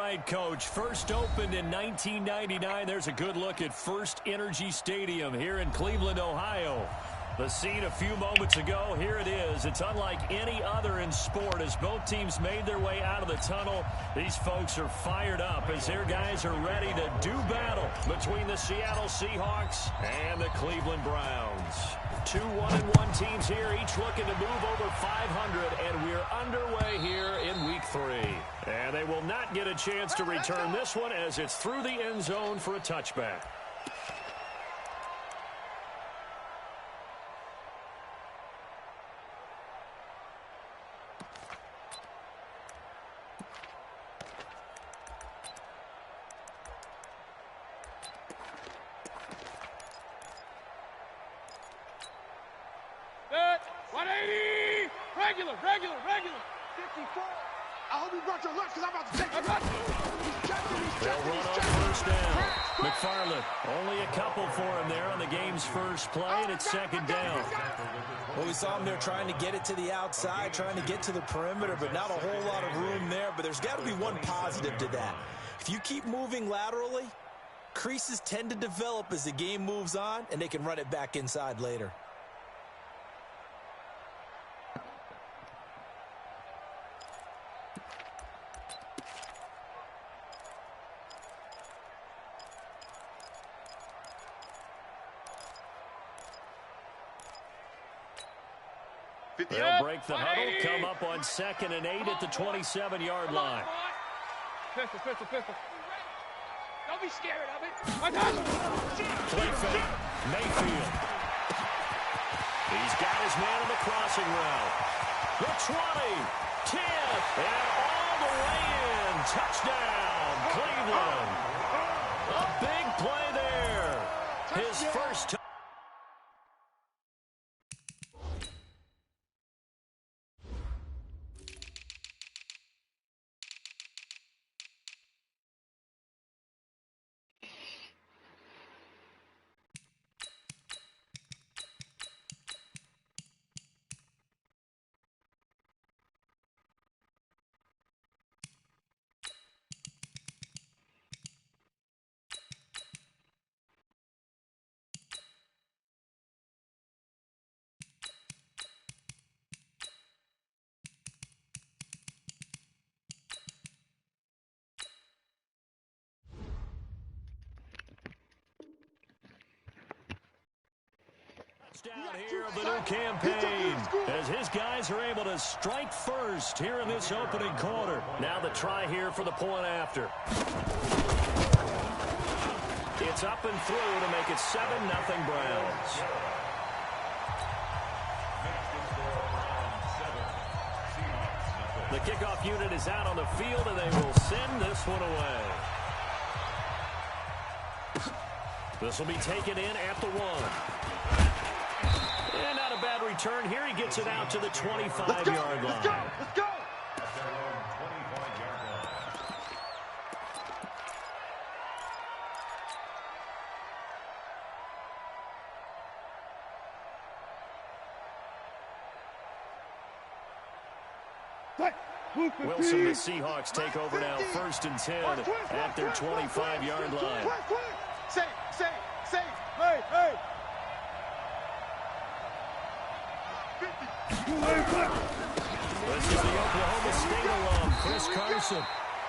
right, Coach. First opened in 1999. There's a good look at First Energy Stadium here in Cleveland, Ohio. The scene a few moments ago, here it is. It's unlike any other in sport. As both teams made their way out of the tunnel, these folks are fired up as their guys are ready to do battle between the Seattle Seahawks and the Cleveland Browns. Two 1-1 teams here, each looking to move over 500, and we're underway here in Week 3. And they will not get a chance to return this one as it's through the end zone for a touchback. Regular. 54. I hope you brought your lunch because I'm about to take it. They'll run on first down. McFarland, only a couple for him there on the game's first play, and it's second down. Well, we saw him there trying to get it to the outside, trying to get to the perimeter, but not a whole lot of room there. But there's got to be one positive to that. If you keep moving laterally, creases tend to develop as the game moves on, and they can run it back inside later. They'll break the huddle, come up on 2nd and 8 at the 27-yard line. Pistol. Don't be scared of it. Play fake. Mayfield. He's got his man on the crossing route. The 20, 10, and all the way in. Touchdown, Cleveland. A big play there. His first touchdown. Down here of the new campaign as his guys are able to strike first here in this opening quarter. Now the try here for the point after. It's up and through to make it 7-0 Browns. The kickoff unit is out on the field, and they will send this one away. This will be taken in at the 1. And not a bad return here. He gets it out to the 25-yard line. Let's go! Wilson, the Seahawks take over now, 1st and 10 at their 25-yard line. Say, hey! This is the Oklahoma State alum, Chris Carson.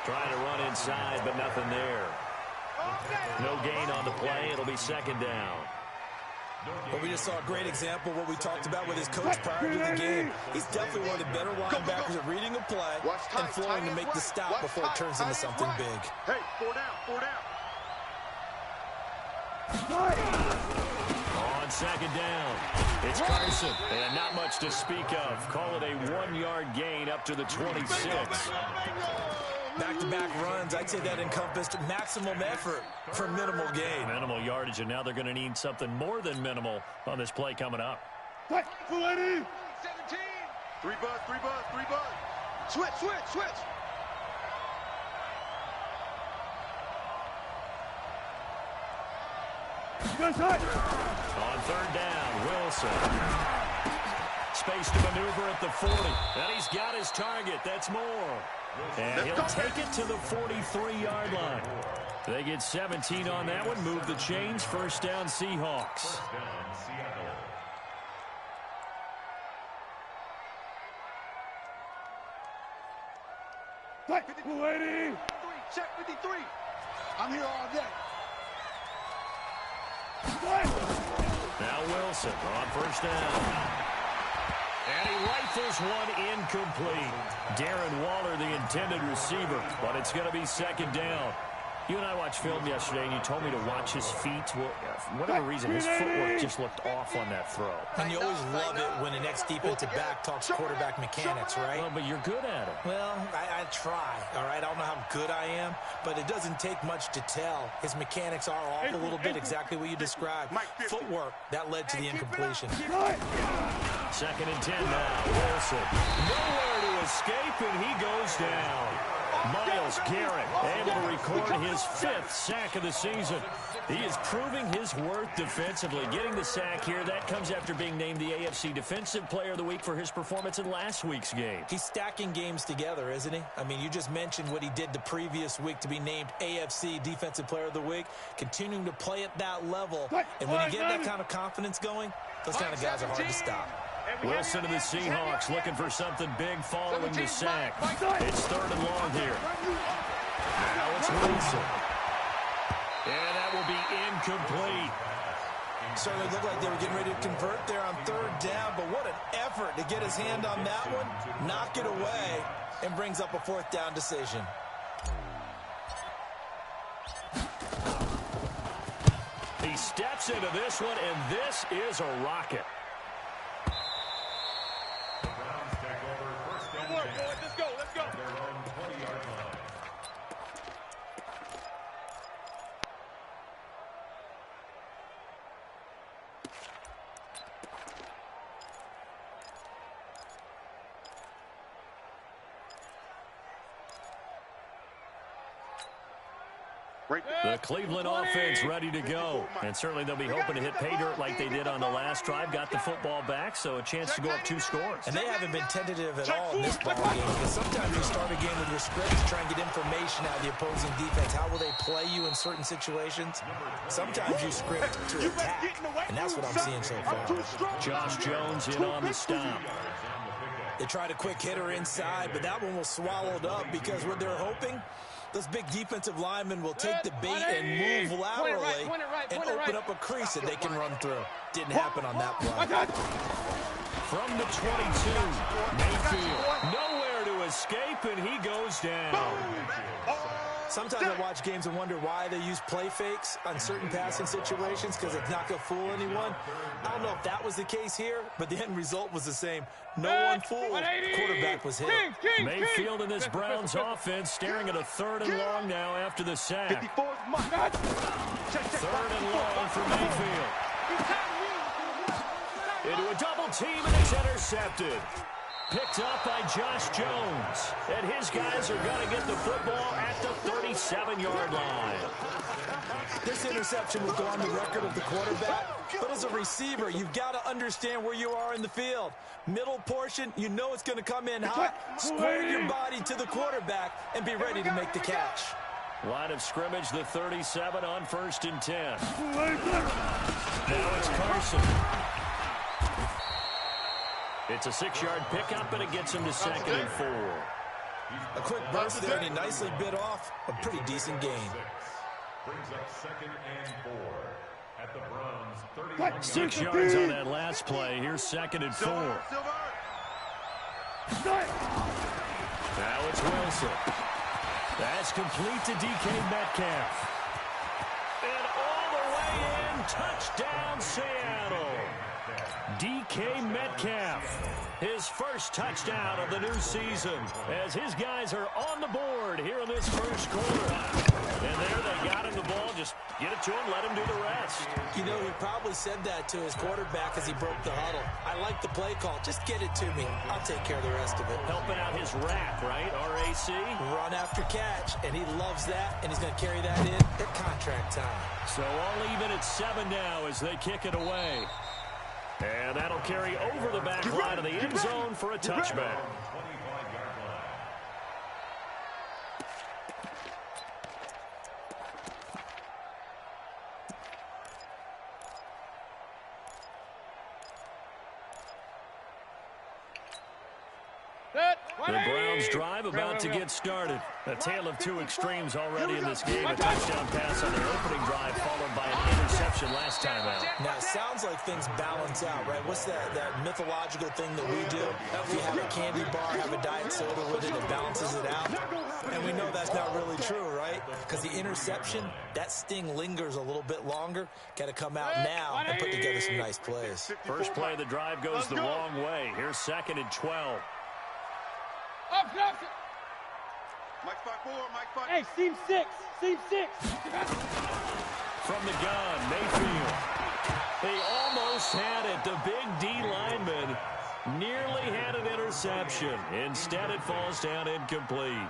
Trying to run inside, but nothing there. No gain on the play. It'll be 2nd down. But we just saw a great example of what we talked about with his coach prior to the game. He's definitely one of the better linebackers at reading a play and flowing to make the stop before it turns into something big. Hey, 4 down. On 2nd down, it's Carson, and not much to speak of. Call it a 1-yard gain up to the 26. Back-to-back runs, I'd say that encompassed maximum effort for minimal gain. Minimal yardage, and now they're going to need something more than minimal on this play coming up. 17. 3 buzz. Switch. On 3rd down, Wilson. space to maneuver at the 40. And he's got his target. That's more. And he'll take it to the 43-yard line. They get 17 on that one. Move the chains. First down, Seahawks. Check 53. I'm here all day. Now Wilson on first down. And he rifles one incomplete. Darren Waller, the intended receiver, but it's going to be second down. You and I watched film yesterday, and you told me to watch his feet. Well, for whatever reason, his footwork just looked off on that throw. And you always love it when the next defensive back talks quarterback mechanics, right? Well, but you're good at it. Well, I try, all right? I don't know how good I am, but it doesn't take much to tell. His mechanics are off a little bit, exactly what you described. Footwork, that led to the incompletion. Second and 10 now. Wilson. Nowhere to escape, and he goes down. Myles Garrett able to record his 5th sack of the season. He is proving his worth defensively. Getting the sack here, that comes after being named the AFC Defensive Player of the Week for his performance in last week's game. He's stacking games together, isn't he? I mean, you just mentioned what he did the previous week to be named AFC Defensive Player of the Week, continuing to play at that level. And when you get that kind of confidence going, those kind of guys are hard to stop. Wilson to the Seahawks looking for something big following the sack. It's 3rd and long here. Now it's Wilson. And that will be incomplete. Certainly looked like they were getting ready to convert there on 3rd down, but what an effort to get his hand on that one, knock it away, and brings up a 4th down decision. He steps into this one, and this is a rocket. Let's go. The Cleveland offense ready to go. And certainly they'll be hoping to hit pay dirt like they did on the last drive. Got the football back, so a chance to go up 2 scores. And they haven't been tentative at all in this ballgame, because sometimes you start a game with your script to try and get information out of the opposing defense. How will they play you in certain situations? Sometimes you script to attack, and that's what I'm seeing so far. Josh Jones in on the stop. They tried a quick hitter inside, but that one was swallowed up because what they're hoping, those big defensive linemen will take the bait and move laterally and open up a crease that they can run through. Didn't happen on that play. From the 22, Mayfield. Nowhere to escape, and he goes down. Sometimes I watch games and wonder why they use play fakes on certain passing situations, because it's not going to fool anyone. I don't know if that was the case here, but the end result was the same. No one fooled. The quarterback was hit. Mayfield in this Browns offense staring at a 3rd and long now after the sack. 3rd and long for Mayfield. Into a double team, and it's intercepted. Picked up by Josh Jones. And his guys are going to get the football at the 37-yard line. This interception will go on the record of the quarterback. But as a receiver, you've got to understand where you are in the field. Middle portion, you know it's going to come in hot. Square your body to the quarterback and be ready to make the catch. Line of scrimmage, the 37 on 1st and 10. Now it's Carson. It's a 6-yard pickup, and it gets him to 2nd and 4. A quick burst there, and he nicely bit off a pretty decent gain. Brings up 2nd and 4 at the Browns 30. 6 yards on that last play. Here's 2nd and 4. Now it's Wilson. That's complete to DK Metcalf. And all the way in, touchdown Seattle. DK Metcalf, his first touchdown of the new season, as his guys are on the board here in this first quarter. And there they got him the ball. Just get it to him, let him do the rest. You know, he probably said that to his quarterback as he broke the huddle. I like the play call. Just get it to me. I'll take care of the rest of it. Helping out his rack, right? RAC. Run after catch, and he loves that, and he's going to carry that in at contract time. So all even at 7 now as they kick it away. And that'll carry over the back line of the end zone for a touchback. The Browns drive about to get started. A tale of two extremes already in this game. A touchdown pass on their opening drive followed by an interception last time out. Now, it sounds like things balance out, right? What's that mythological thing that we do? If you have a candy bar, have a diet soda with it, it balances it out. And we know that's not really true, right? Because the interception, that sting lingers a little bit longer. Got to come out now and put together some nice plays. First play of the drive goes the wrong way. Here's 2nd and 12. Mike 5-4, Mike 5. Hey, seam 6. From the gun, Mayfield. They almost had it. The big D lineman nearly had an interception. Instead, it falls down incomplete.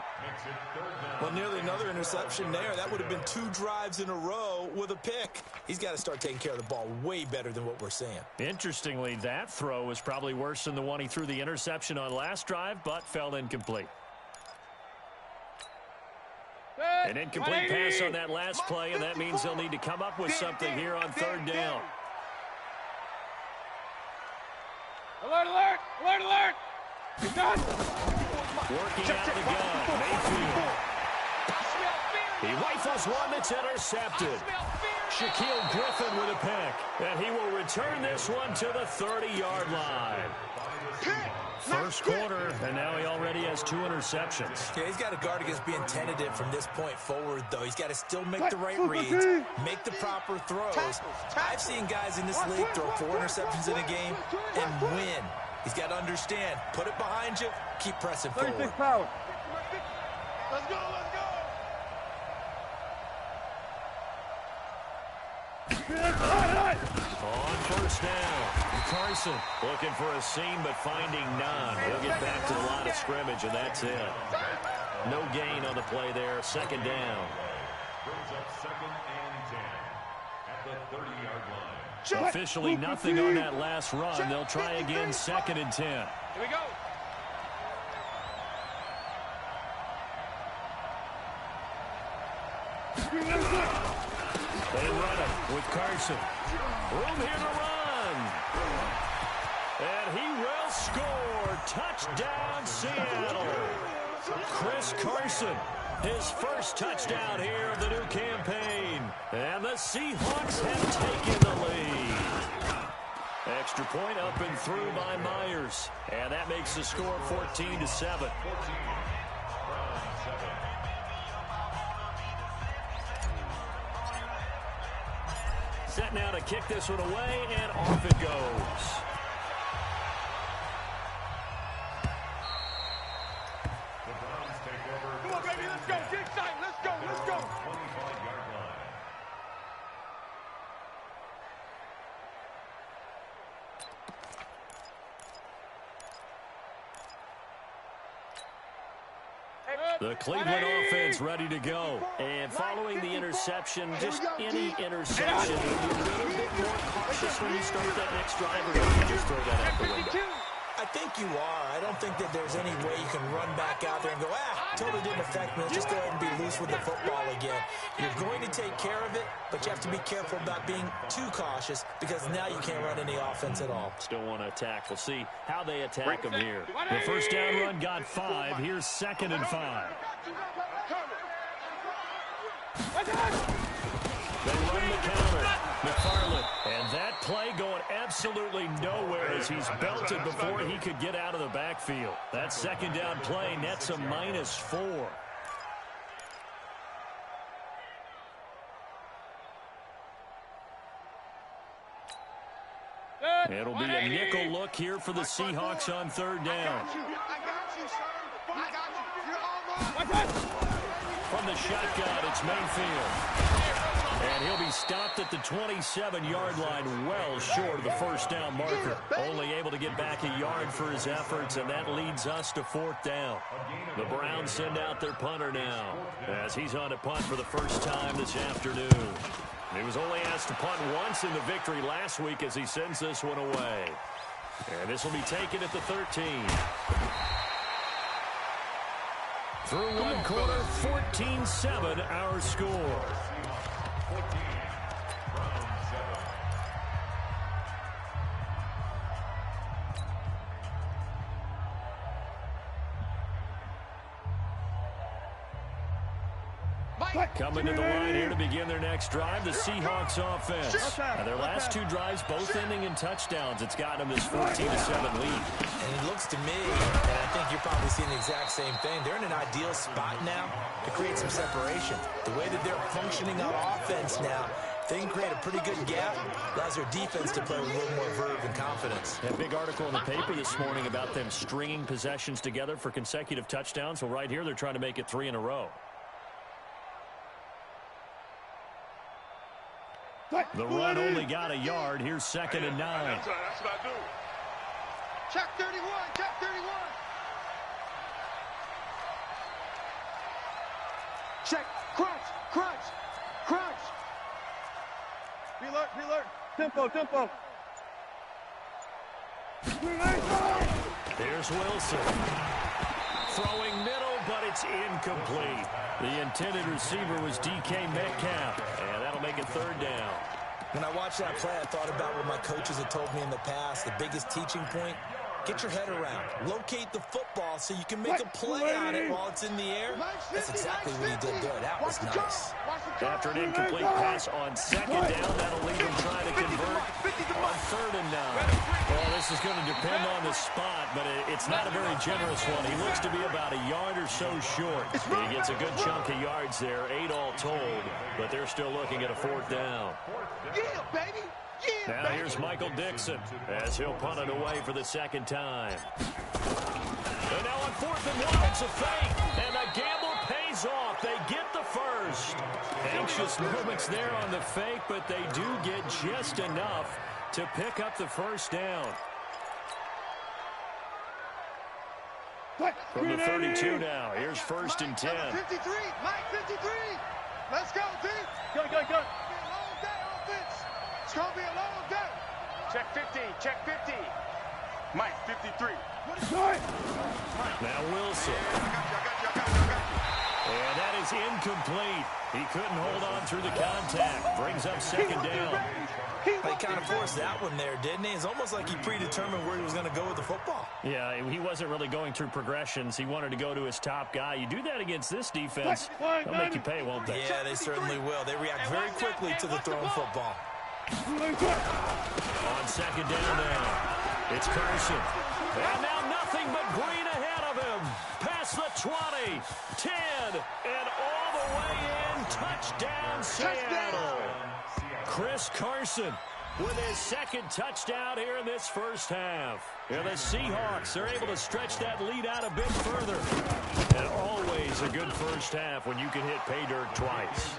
Well, nearly another interception there. That would have been 2 drives in a row with a pick. He's got to start taking care of the ball way better than what we're seeing. Interestingly, that throw was probably worse than the one he threw the interception on last drive, but fell incomplete. An incomplete pass on that last play, and that means they'll need to come up with something here on 3rd down. Alert! You're done. Working out of the gun, Mayfield. He rifles one that's intercepted. Shaquille Griffin with a pick, and he will return this one to the 30-yard line. First quarter, and now he already has 2 interceptions. Yeah, he's got to guard against being tentative from this point forward, though. He's got to still make the right reads, make the proper throws. I've seen guys in this league throw 4 interceptions in a game and win. He's got to understand, put it behind you, keep pressing forward. 36 power. Let's go. On first down, Carson looking for a seam but finding none. He'll get back to the line of scrimmage, and that's it. No gain on the play there. 2nd down. Brings up 2nd and 10 at the 30-yard line. Officially nothing on that last run. They'll try again, 2nd and 10. Here we go. They run it with Carson. Room here to run. And he will score. Touchdown, Seattle. Chris Carson, his first touchdown here of the new campaign. And the Seahawks have taken the lead. Extra point up and through by Myers. And that makes the score 14-7. Set now to kick this one away, and off it goes. The Browns take over. Come on, baby, let's go. Get excited. Let's go. 25-yard line. The Cleveland offense ready to go. And following the interception, just any interception, you're a little bit more cautious when you start that next drive, or you just throw that out the window. I think you are. I don't think that there's any way you can run back out there and go, totally didn't affect me. Let's just go ahead and be loose with the football again. You're going to take care of it, but you have to be careful about being too cautious because now you can't run any offense at all. Still want to attack. We'll see how they attack them here. The first down run got 5. Here's 2nd and 5. They run the counter. McFarland. And that play going absolutely nowhere as he's belted before he could get out of the backfield. That 2nd down play nets a -4. It'll be a nickel look here for the Seahawks on 3rd down. I got you, sir. I got you. You're all mine. From the shotgun, it's Mayfield. And he'll be stopped at the 27-yard line, well short of the first down marker. Only able to get back a yard for his efforts, and that leads us to 4th down. The Browns send out their punter now, as he's on a punt for the first time this afternoon. He was only asked to punt once in the victory last week as he sends this one away. And this will be taken at the 13. Through one quarter, 14-7 our score. Coming to the line here to begin their next drive, the Seahawks offense. Now their last two drives both ending in touchdowns. It's gotten them this 14-7 lead. And it looks to me, and I think you're probably seeing the exact same thing, they're in an ideal spot now to create some separation. The way that they're functioning on offense now, they can create a pretty good gap. Allows their defense to play with a little more verve and confidence. That big article in the paper this morning about them stringing possessions together for consecutive touchdowns. Well, right here, they're trying to make it 3 in a row. The run only got a yard. Here's 2nd and 9. That's what I do. Check 31. Check 31. Check. Crunch. Crunch. Crunch. Reload. Reload. Tempo. Tempo. Here's Wilson. Throwing middle, but it's incomplete. The intended receiver was DK Metcalf, and that'll make it 3rd down. When I watched that play, I thought about what my coaches had told me in the past. The biggest teaching point, get your head around. Locate the football so you can make a play on it while it's in the air. That's exactly what he did there. That was nice. After an incomplete pass on 2nd down, that'll leave him trying to convert on 3rd and 9. Well, this is going to depend on the spot, but it's not a very generous one. He looks to be about a yard or so short. He gets a good chunk of yards there, 8 all told, but they're still looking at a 4th down. Yeah, baby. Yeah, now here's Michael Dixon as he'll punt it away for the 2nd time. And now on 4th and 1, it's a fake, and the gamble pays off. They get the first. Anxious moments there on the fake, but they do get just enough to pick up the 1st down. From the 32 now, here's 1st and 10. 53, Mike 53. Let's go, team. Go. It's going to be a long day, offense. It's going to be a long day. Check 50. Check 50. Mike 53. Now Wilson. And that is incomplete. He couldn't hold on through the contact. Brings up 2nd down. He kind of forced that one there, didn't he? It's almost like he predetermined where he was going to go with the football. Yeah, he wasn't really going through progressions. He wanted to go to his top guy. You do that against this defense, they'll make you pay, won't they? Yeah, they certainly will. They react very quickly to the thrown football. On 2nd down now, it's Carson. And now nothing but green ahead of him. Past the 20, 10, and all the way in. Touchdown, Seattle. Chris Carson with his 2nd touchdown here in this 1st half. And the Seahawks are able to stretch that lead out a bit further. And always a good 1st half when you can hit pay dirt twice.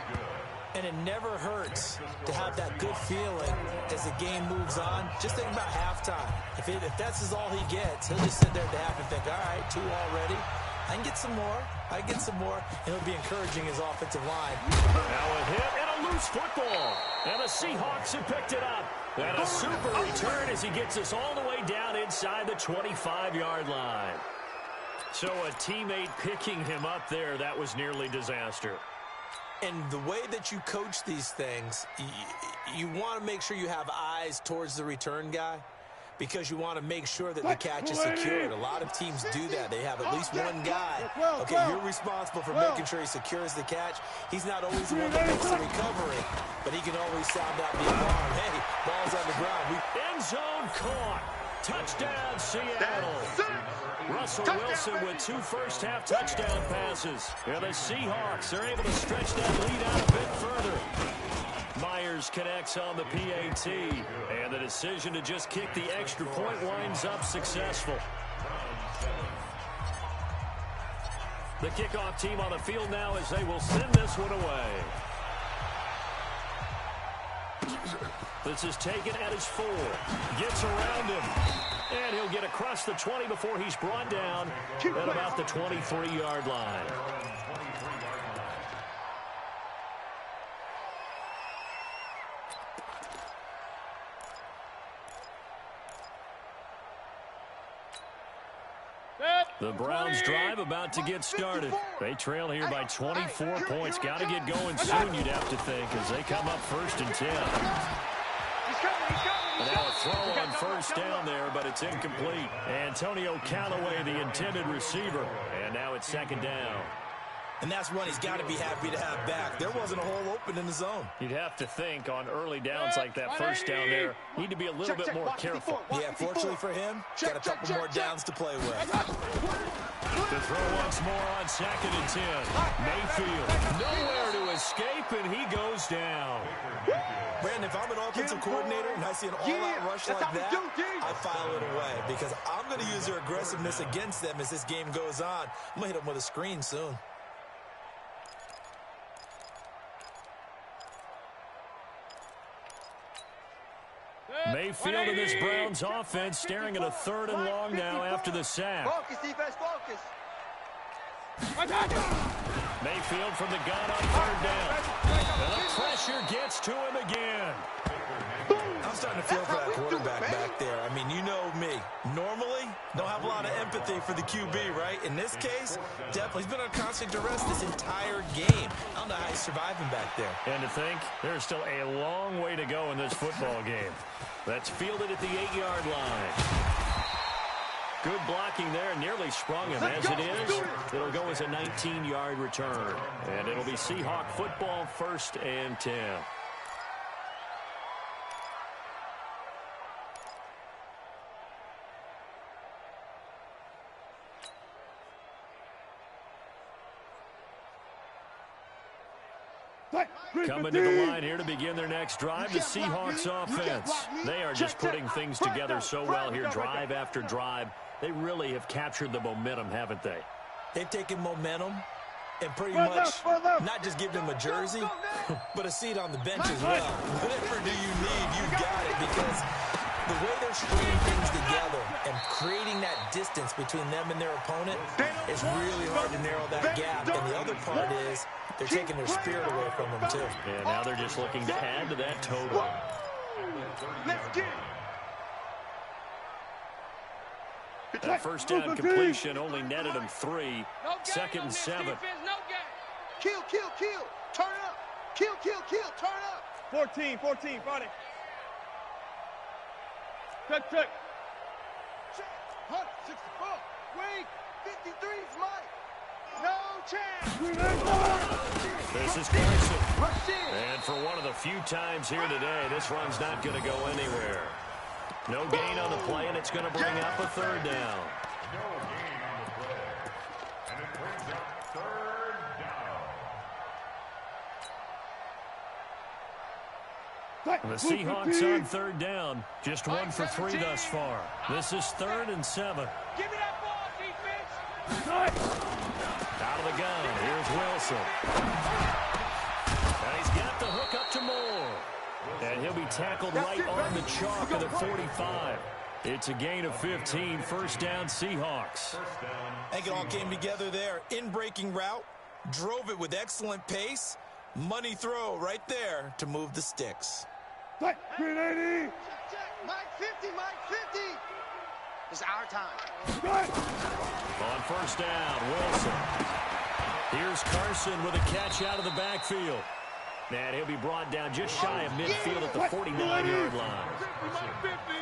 And it never hurts to have that good feeling as the game moves on. Just think about halftime. If that's all he gets, he'll just sit there at the half and think, all right, 2 already. I can get some more. I can get some more. And he'll be encouraging his offensive line. Now a hit and a loose football. And the Seahawks have picked it up. And a super return as he gets us all the way down inside the 25-yard line. So a teammate picking him up there, that was nearly disaster. And the way that you coach these things, you want to make sure you have eyes towards the return guy because you want to make sure that the catch is secured. A lot of teams do that. They have at least one guy. Okay, you're responsible for making sure he secures the catch. He's not always the one that makes the recovery, but he can always sound out the alarm. Hey, ball's on the ground. End zone caught. Touchdown, Seattle. Russell Wilson with 2 first-half touchdown passes. And the Seahawks are able to stretch that lead out a bit further. Myers connects on the PAT. And the decision to just kick the extra point winds up successful. The kickoff team on the field now as they will send this one away. This is taken at his 4. Gets around him. And he'll get across the 20 before he's brought down at about the 23-yard line. The Browns drive about to get started. They trail here by 24 points. Got to get going soon, you'd have to think, as they come up 1st and 10. And now a throw on 1st down there, but it's incomplete. Antonio Callaway, the intended receiver. And now it's 2nd down. And that's one he's got to be happy to have back. There wasn't a hole open in the zone. You'd have to think on early downs like that 1st down there, need to be a little bit more careful. Yeah, fortunately for him, got a couple more downs to play with. The throw once more on 2nd and 10. Mayfield nowhere to escape, and he goes down. Brandon, if I'm an offensive coordinator and I see an all-out rush like that, I file it away because I'm going to use their aggressiveness against them as this game goes on. I'm going to hit them with a screen soon. Mayfield and this Browns offense staring at a 3rd and long now after the sack. Focus, defense, focus. Mayfield from the gun on 3rd down. And the pressure gets to him again. I'm starting to feel for that quarterback back there. I mean, you know me. Normally, don't have a lot of empathy for the QB, right? In this case, definitely. He's been on constant duress this entire game. I don't know how he's surviving back there. And to think, there's still a long way to go in this football game. That's fielded at the 8-yard line. Good blocking there, nearly sprung him. As it is, it'll go as a 19-yard return. And it'll be Seahawk football, 1st and 10. Coming to the line here to begin their next drive, the Seahawks offense. They are just putting things together so well here, drive after drive. They really have captured the momentum, haven't they? They've taken momentum and pretty much not just give them a jersey, but a seat on the bench as well. Whatever do you need, you got it, because the way they're stringing things together and creating that distance between them and their opponent is really hard to narrow that gap. And the other part is they're taking their spirit away from them, too. And now they're just looking to add to that total. Let's get it. That 1st down completion only netted him 3. 2nd and 7. Kill, kill, kill. Turn up. Kill, kill, kill. Turn up. 14, Friday. Check. 164. Wait. 53 is Mike. No chance. This is Carson. And for one of the few times here today, this run's not going to go anywhere. No gain on the play, and it's going to bring up a 3rd down. No gain on the play. And it brings up 3rd down. The Seahawks on 3rd down. Just 1 for 3 thus far. This is 3rd and 7. Give me that ball, defense. Out of the gun, here's Wilson. And he's got the hook up to Moore. And he'll be tackled right on the chalk of the 45. It's a gain of 15, 1st down Seahawks. I think it all came together there. In-breaking route, drove it with excellent pace. Money throw right there to move the sticks. Check. Mike 50, Mike 50. It's our time. On 1st down, Wilson. Here's Carson with a catch out of the backfield. And he'll be brought down just shy of midfield at the 49-yard line.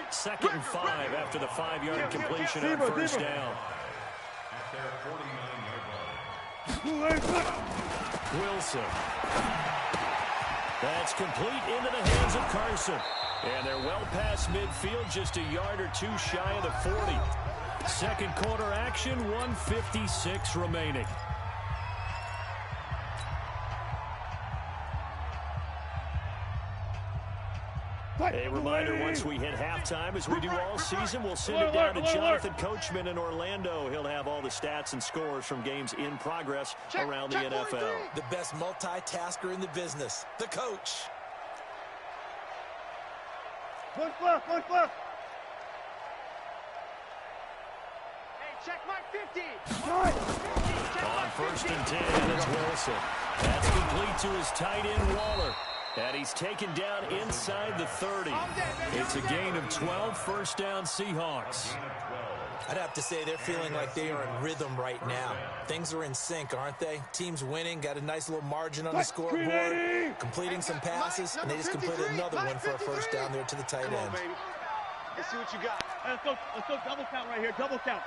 2nd and 5 after the 5-yard completion on 1st down. At their 49-yard line. Wilson. That's complete into the hands of Carson. And they're well past midfield, just a yard or 2 shy of the 40. 2nd quarter action, 1:56 remaining. A reminder, once we hit halftime, as we do all season, we'll send it down to Jonathan Coachman in Orlando. He'll have all the stats and scores from games in progress around the NFL. The best multitasker in the business, the coach. Look left. Hey, check Mike 50. On 1st and 10, it's Wilson. That's complete to his tight end, Waller. And he's taken down inside the 30. It's a gain of 12, first down Seahawks. I'd have to say they're feeling like they are in rhythm right now. Things are in sync, aren't they? Team's winning, got a nice little margin on the scoreboard, completing some passes, and they just completed another one for a first down there to the tight end. Let's see what you got. Let's go double count right here, double count.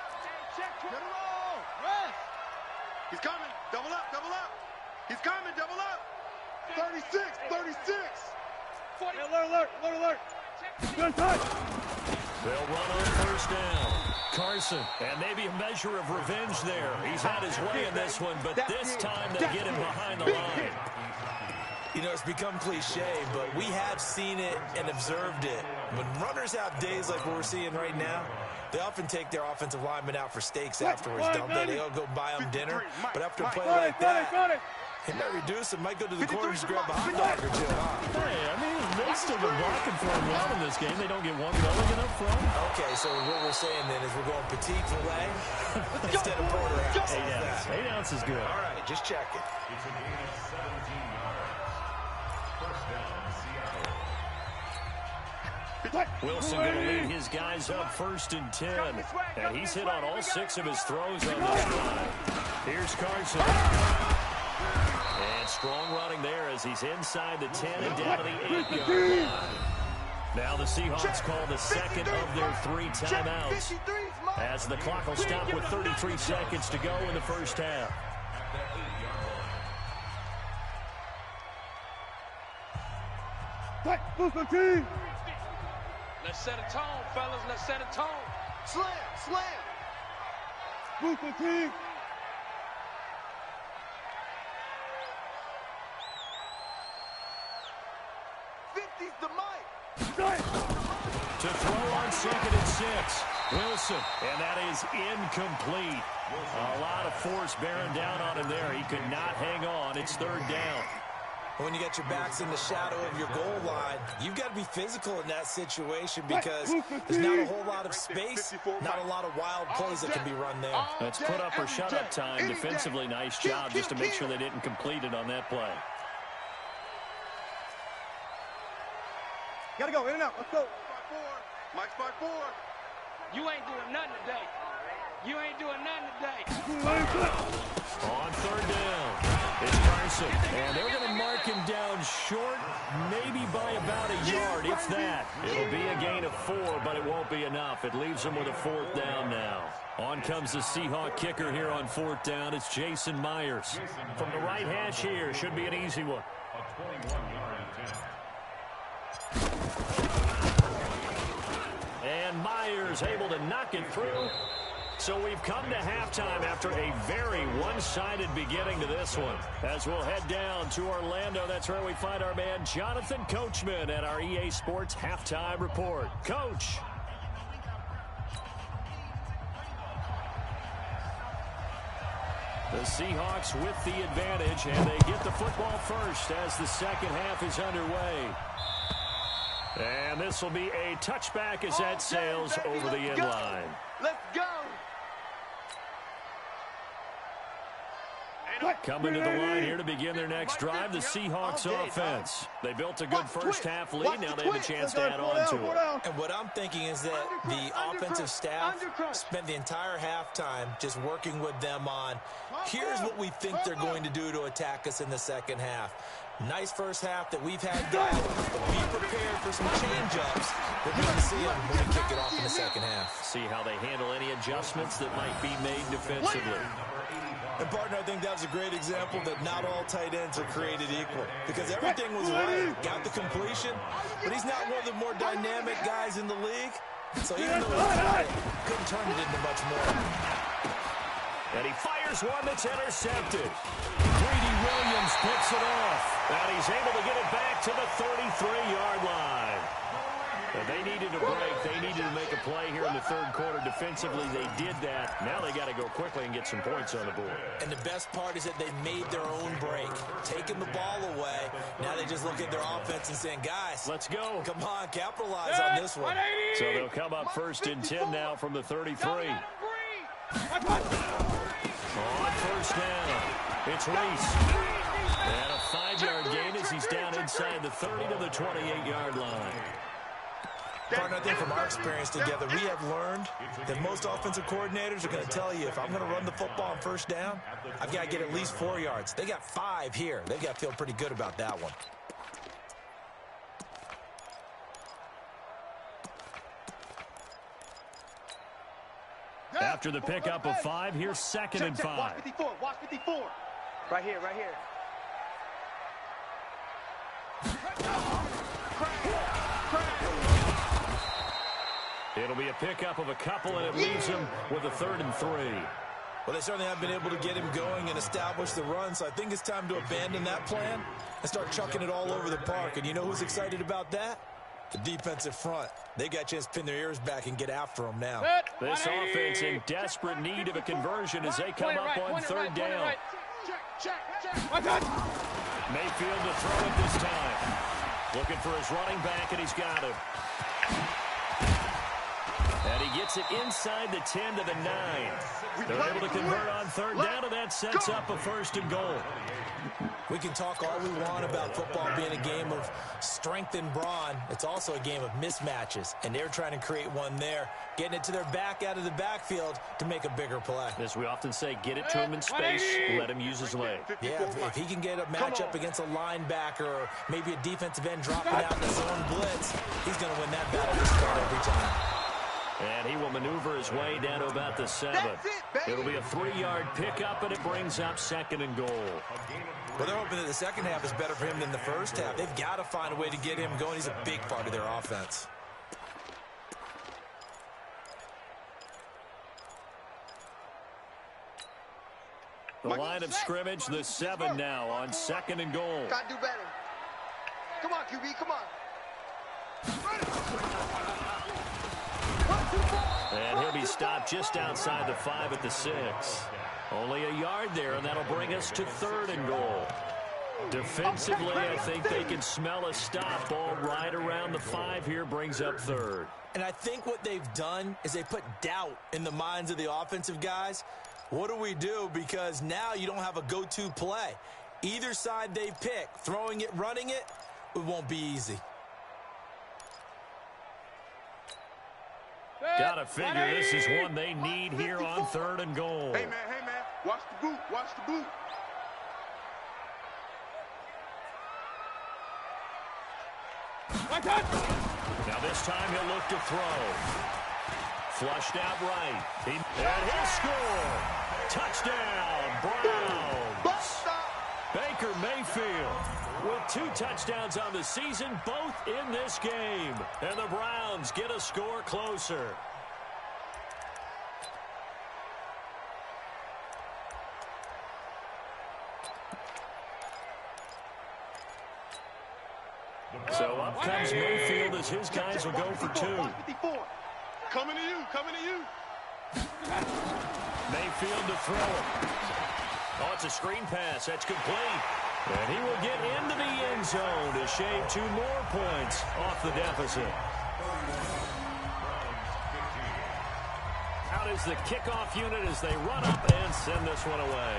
Check. Get him all. Rest. He's coming. Double up, double up. He's coming, double up. 36. 40. Alert. Good touch. They'll run on first down. Carson, and maybe a measure of revenge there. He's had his way in this one, but this time they get him behind the line. You know, it's become cliche, but we have seen it and observed it. When runners have days like what we're seeing right now, they often take their offensive linemen out for steaks afterwards, don't they? They all go buy them dinner. But after a play like that, he might reduce it, might go to the corner and grab a hot dog or two. Hey, I mean, they've still been blocking for him well in this game. They don't get one going up front. Okay, so what we're saying then is we're going petite filet instead of porterhouse. 8 ounces. 8 ounces good. All right, just check it. It's a gain of 17 yards. First down, Seattle. Wilson going to lead his guys up first and 10. And he's hit on all 6 of his throws on this drive. Here's Carson. And strong running there as he's inside the 10 and down to the 8-yard line. Now the Seahawks call the second of their 3 timeouts, as the clock will stop with 33 seconds to go in the first half. Let's set a tone, fellas. Let's set a tone. Slam. Booster team. To throw on second and 6. Wilson, and that is incomplete. A lot of force bearing down on him there. He could not hang on. It's third down. When you get your backs in the shadow of your goal line, you've got to be physical in that situation because there's not a whole lot of space, not a lot of wild plays that can be run there. That's put up or shut up time. Defensively, nice job just to make sure they didn't complete it on that play. Gotta go, in and out. Let's go. Mike's 5-4. You ain't doing nothing today. On third down, it's Carson. And they're going to mark him down short, maybe by about a yard, if that. It'll be a gain of 4, but it won't be enough. It leaves them with a 4th down now. On comes the Seahawk kicker here on 4th down. It's Jason Myers. From the right hash here, should be an easy one. A 21-yard attempt. And Myers able to knock it through. So we've come to halftime after a very one-sided beginning to this one. As we'll head down to Orlando, that's where we find our man Jonathan Coachman at our EA Sports Halftime Report. Coach. The Seahawks with the advantage, and they get the football first as the second half is underway. And this will be a touchback as that sails over the end line. Let's go. Coming to the line here to begin their next drive, the Seahawks offense. They built a good first half lead. Now they have a chance to add on to it. And what I'm thinking is that the offensive staff spent the entire halftime just working with them on, here's what we think they're going to do to attack us in the second half. Nice first half that we've had, guys, but be prepared for some change-ups. We're going to see them when we kick it off in the second half. See how they handle any adjustments that might be made defensively. And, partner, I think that was a great example that not all tight ends are created equal because everything was right. Got the completion, but he's not one of the more dynamic guys in the league. So even though he got it, couldn't turn it into much more. And he fires one that's intercepted. Greedy Williams picks it off. And he's able to get it back to the 33-yard line. And they needed a break. They needed to make a play here in the third quarter. Defensively, they did that. Now they got to go quickly and get some points on the board. And the best part is that they made their own break. Taking the ball away. Now they just look at their offense and saying, guys, let's go. Come on, capitalize on this one. So they'll come up first and 10 now from the 33. On first down, it's Reese. And a 5-yard gain as he's down inside the 30 to the 28-yard line. Partner, I think from our experience together, we have learned that most offensive coordinators are going to tell you, if I'm going to run the football on first down, I've got to get at least 4 yards. They got 5 here. They've got to feel pretty good about that one. After the pickup of 5, here's 2nd and 5. Watch 54. Watch 54. Right here. Right here. It'll be a pickup of a couple, and it leaves him with a 3rd and 3. Well, they certainly have been able to get him going and establish the run, so I think it's time to abandon that plan and start chucking it all over the park. And you know who's excited about that? The defensive front. They got a chance to pin their ears back and get after them now. This offense in desperate need of a conversion as they come up on 3rd down. Mayfield to throw it this time. Looking for his running back, and he's got him. And he gets it inside the 10 to the 9. They're able to convert on 3rd down, and that sets up a 1st and goal. We can talk all we want about football being a game of strength and brawn. It's also a game of mismatches, and they're trying to create one there, getting it to their back out of the backfield to make a bigger play. As we often say, get it to him in space, let him use his leg. Yeah, if he can get a matchup against a linebacker or maybe a defensive end dropping out in the zone blitz, he's going to win that battle to start every time. And he will maneuver his way down to about the 7. It'll be a 3-yard pickup, and it brings up 2nd and goal. Well, they're hoping that the second half is better for him than the first half. They've got to find a way to get him going. He's a big part of their offense. The line of scrimmage, the 7 now on 2nd and goal. Gotta do better. Come on, QB, come on. And he'll be stopped just outside the 5 at the 6. Only a yard there, and that'll bring us to 3rd and goal. Defensively, I think they can smell a stop. Ball right around the 5 here, brings up 3rd. And I think what they've done is they put doubt in the minds of the offensive guys. What do we do? Because now you don't have a go-to play. Either side they pick, throwing it, running it, it won't be easy. Gotta figure this is one they need here on 3rd and goal. Hey, man, watch the boot, watch the boot. Now this time he'll look to throw. Flushed out right. And he'll score. Touchdown, Browns. Baker Mayfield with 2 touchdowns on the season, both in this game. And the Browns get a score closer. So up comes Mayfield as his guys will go for 2. Coming to you, coming to you. Mayfield to throw it. Oh, it's a screen pass. That's complete. And he will get into the end zone to shave 2 more points off the deficit. Out is the kickoff unit as they run up and send this one away.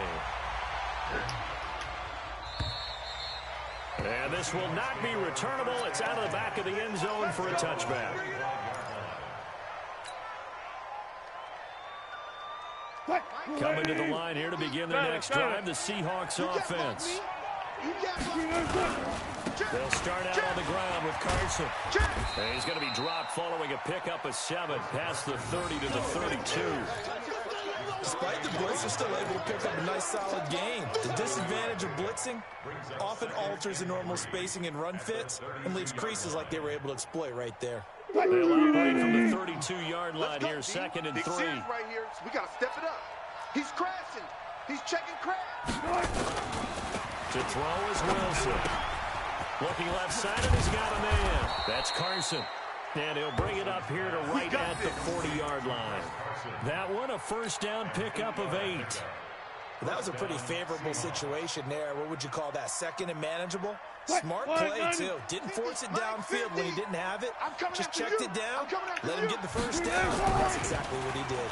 And this will not be returnable. It's out of the back of the end zone for a touchback. Coming to the line here to begin their next drive, the Seahawks offense. They'll start out on the ground with Carson. And he's going to be dropped following a pickup of 7 past the 30 to the 32. Despite the blitz, they're still able to pick up a nice solid gain. The disadvantage of blitzing often alters the normal spacing and run fits and leaves creases like they were able to exploit right there. They'll operate from the 32-yard line here, 2nd and 3. Right here, so we got to step it up. He's crashing. He's checking crash. To throw is Wilson. Looking left side, and he's got a man. That's Carson. And he'll bring it up here to right at the 40-yard line. That one, a first down pickup of 8. That was a pretty favorable situation there. What would you call that? 2nd and manageable? Smart play, too. Didn't force it downfield when he didn't have it. Just checked it down, let him get the first down. That's exactly what he did.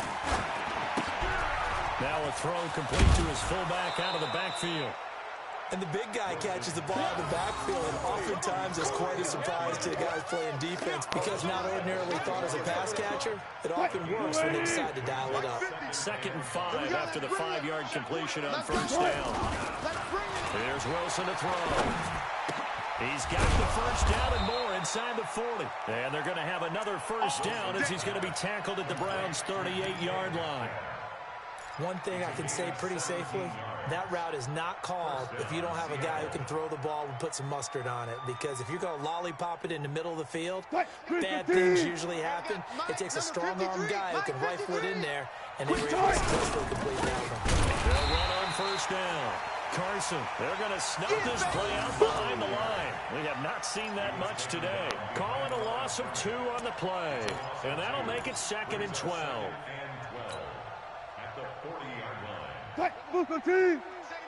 Now a throw complete to his fullback out of the backfield. And the big guy catches the ball in the backfield, and oftentimes it's quite a surprise to the guys playing defense because not ordinarily thought as a pass catcher, it often works when they decide to dial it up. 2nd and 5 after the 5-yard completion on first down. Here's Wilson to throw. He's got the first down and more inside the 40. And they're going to have another first down as he's going to be tackled at the Browns' 38-yard line. One thing I can say pretty safely, that route is not called if you don't have a guy who can throw the ball and put some mustard on it. Because if you're going to lollipop it in the middle of the field, bad things usually happen. It takes a strong-armed guy who can rifle it in there, and they were able to successfully complete that one. They'll run on first down. Carson, they're going to snub this play out behind the line. We have not seen that much today. Calling a loss of 2 on the play. And that'll make it 2nd and 12. At the 40-yard line. Buco team.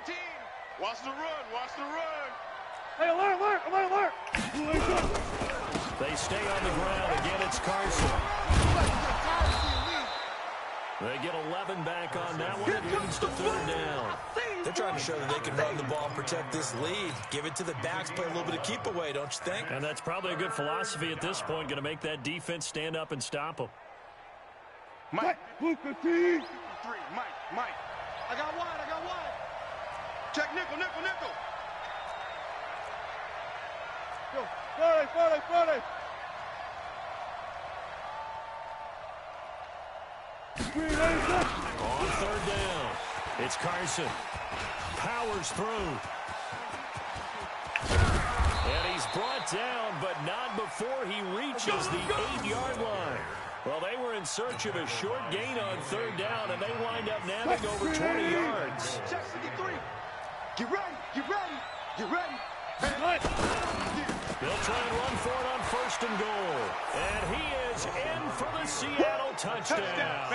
17. Watch the run. Watch the run. Hey, alert. They stay on the ground. Again, it's Carson. They get 11 back on that one. It leads to 3rd down. They're trying to show that they can run the ball and protect this lead. Give it to the backs, play a little bit of keep away, don't you think? And that's probably a good philosophy at this point. Going to make that defense stand up and stop them. Mike. Buco team. 3. Mike. I got wide. Check nickel. Yo, 40. On 3rd down, it's Carson. Powers through. And he's brought down, but not before he reaches the 8-yard line. Well, they were in search of a short gain on 3rd down, and they wind up nabbing over 20 yards. Check 53. Get ready. They'll try and run for it on 1st and goal. And he is in for the Seattle touchdown.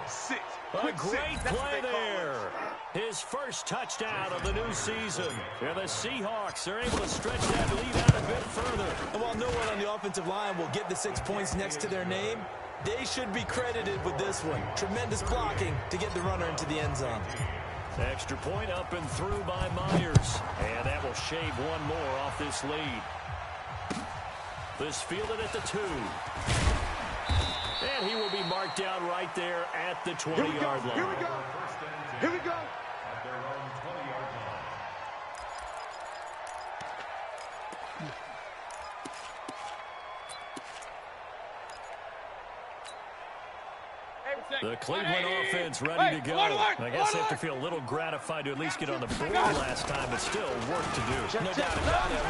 6. A great play there. His first touchdown of the new season. And the Seahawks are able to stretch that lead out a bit further. And while no one on the offensive line will get the 6 points next to their name, they should be credited with this one. Tremendous blocking to get the runner into the end zone. Extra point up and through by Myers. And that will shave one more off this lead. This fielded at the 2. And he will be marked down right there at the 20-yard line. Here we go. At their own 20-yard line. The Cleveland offense ready to go. I guess they have to feel a little gratified to at least get on the board last time, but still work to do. No doubt about it.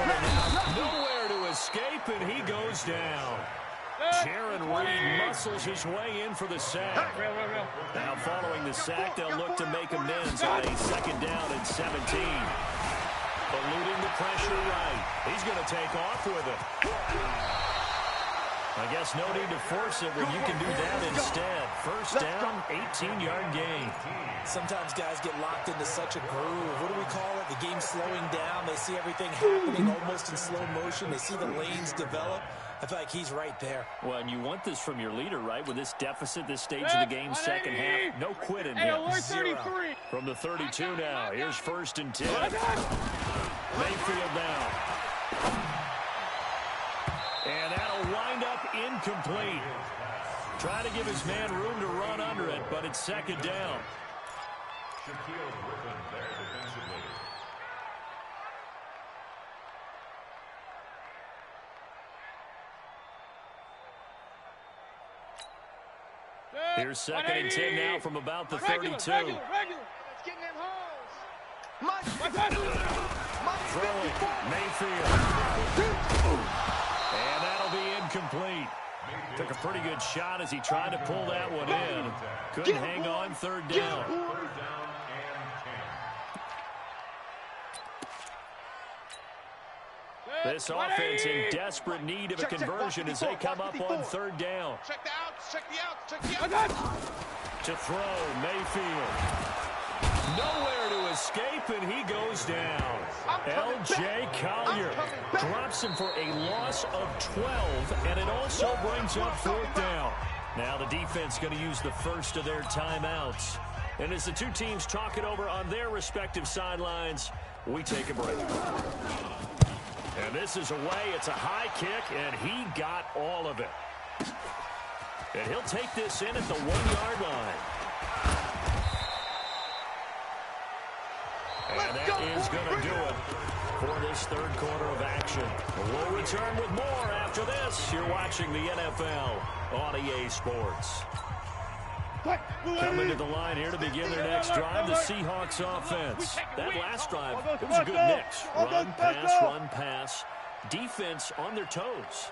Nowhere to escape, and he goes down. Jaron Reed muscles his way in for the sack. Now following the sack, they'll look to make amends on a 2nd down and 17. Eluding the pressure right. He's going to take off with it. I guess no need to force it when you can do that instead. First down, 18-yard gain. Sometimes guys get locked into such a groove. What do we call it? The game's slowing down. They see everything happening almost in slow motion. They see the lanes develop. I feel like he's right there. Well, and you want this from your leader, right? With this deficit, this stage of the game, 2nd half, no quit in him. Zero. From the 32 now, here's 1st and 10. Mayfield now. And that'll wind up incomplete. Trying to give his man room to run under it, but it's 2nd down. Shaquille Griffin there defensively. Here's 2nd and 10 now from about the 32. Let's get in them holes. Throwing, Mayfield. And that'll be incomplete. Took a pretty good shot as he tried to pull that one in. Couldn't hang on 3rd down. 3rd down and 10. This offense in desperate need of a conversion as they come up on 3rd down. Check the outs. Check the outs. To throw, Mayfield. Nowhere to escape, and he goes down. L.J. Collier drops him for a loss of 12, and it also brings up 4th down. Now the defense going to use the first of their timeouts. And as the two teams talk it over on their respective sidelines, We take a break. And this is away. It's a high kick, and he got all of it. And he'll take this in at the 1-yard line. And that is going to do it for this third quarter of action. We'll return with more after this. You're watching the NFL on EA Sports. Coming to the line here to begin their next drive, the Seahawks offense. That last drive, it was a good mix. Run, pass, defense on their toes.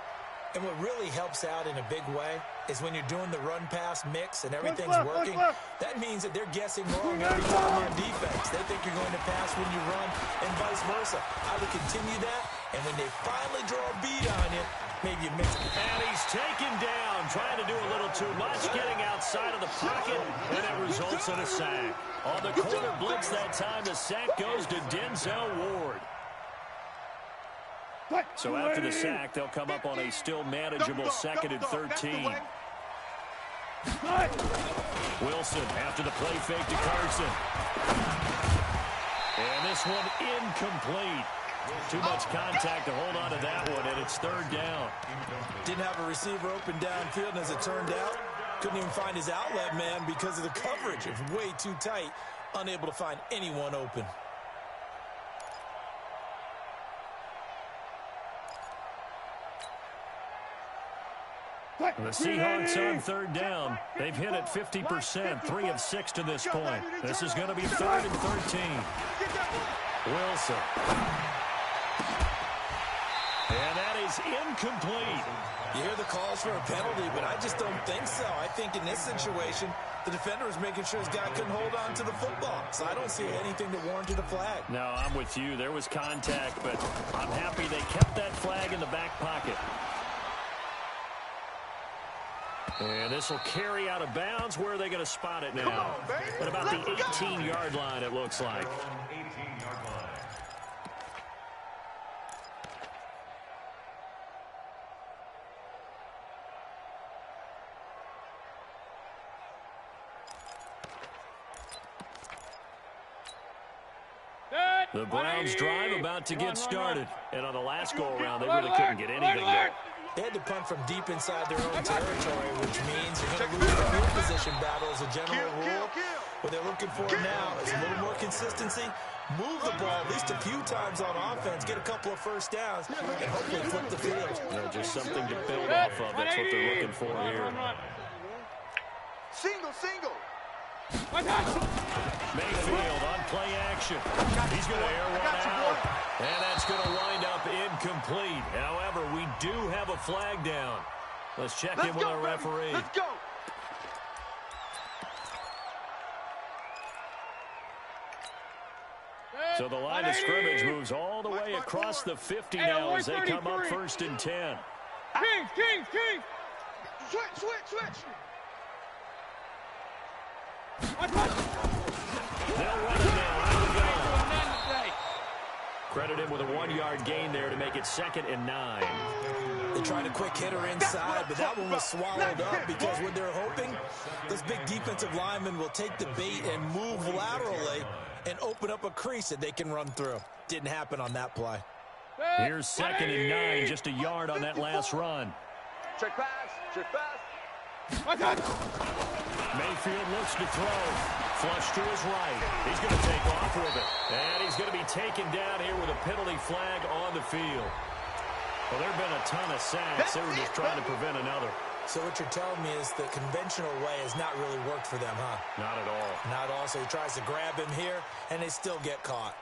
And what really helps out in a big way is when you're doing the run-pass mix and everything's working, that means that they're guessing wrong every time on defense. They think you're going to pass when you run and vice versa. I would continue that, and when they finally draw a beat on you, maybe you mix it. And he's taken down, trying to do a little too much, getting outside of the pocket, and it results in a sack. On the corner blitz that time, the sack goes to Denzel Ward. So after the sack, they'll come up on a still manageable 2nd and 13. Wilson after the play fake to Carson. And this one incomplete. Too much contact to hold on to that one, and it's 3rd down. Didn't have a receiver open downfield, and as it turned out, couldn't even find his outlet man because of the coverage. It was way too tight, unable to find anyone open. The Seahawks on 3rd down. They've hit it 50%, 3 of 6 to this point. This is going to be 3rd and 13. Wilson. And that is incomplete. You hear the calls for a penalty, but I just don't think so. I think in this situation, the defender was making sure his guy couldn't hold on to the football. So I don't see anything to warrant a flag. No, I'm with you. There was contact, but I'm happy they kept that flag in the back pocket. And this will carry out of bounds. Where are they going to spot it now? At about the 18-yard line, it looks like. 18-yard line. The Browns drive about to get started. And on the last go-around, they really couldn't get anything going. They had to punt from deep inside their own territory, which means you're going to lose the field position battle as a general rule. What they're looking for now is a little more consistency, move the ball at least a few times on offense, get a couple of first downs, and hopefully flip the field. You know, just something to build off of. That's what they're looking for here. Single. Mayfield on play action. He's going to air one out. And that's going to wind up incomplete. However, we do have a flag down. Let's check in with our referee. Let's go. So the line of scrimmage moves all the way across the 50 now as they come up 1st and 10. King. Switch. They'll run it now. Credit him with a 1-yard gain there to make it 2nd and 9. They tried a quick hitter inside, but that one was swallowed up because what they're hoping, those big defensive linemen will take the bait and move laterally and open up a crease that they can run through. Didn't happen on that play. Here's 2nd and 9, just a yard on that last run. Check pass. Mayfield looks to throw. Flush to his right. He's going to take off with it. And he's going to be taken down here with a penalty flag on the field. Well, there have been a ton of sacks. They were just trying to prevent another. So what you're telling me is the conventional way has not really worked for them, huh? Not at all. Not all. So he tries to grab him here, and they still get caught.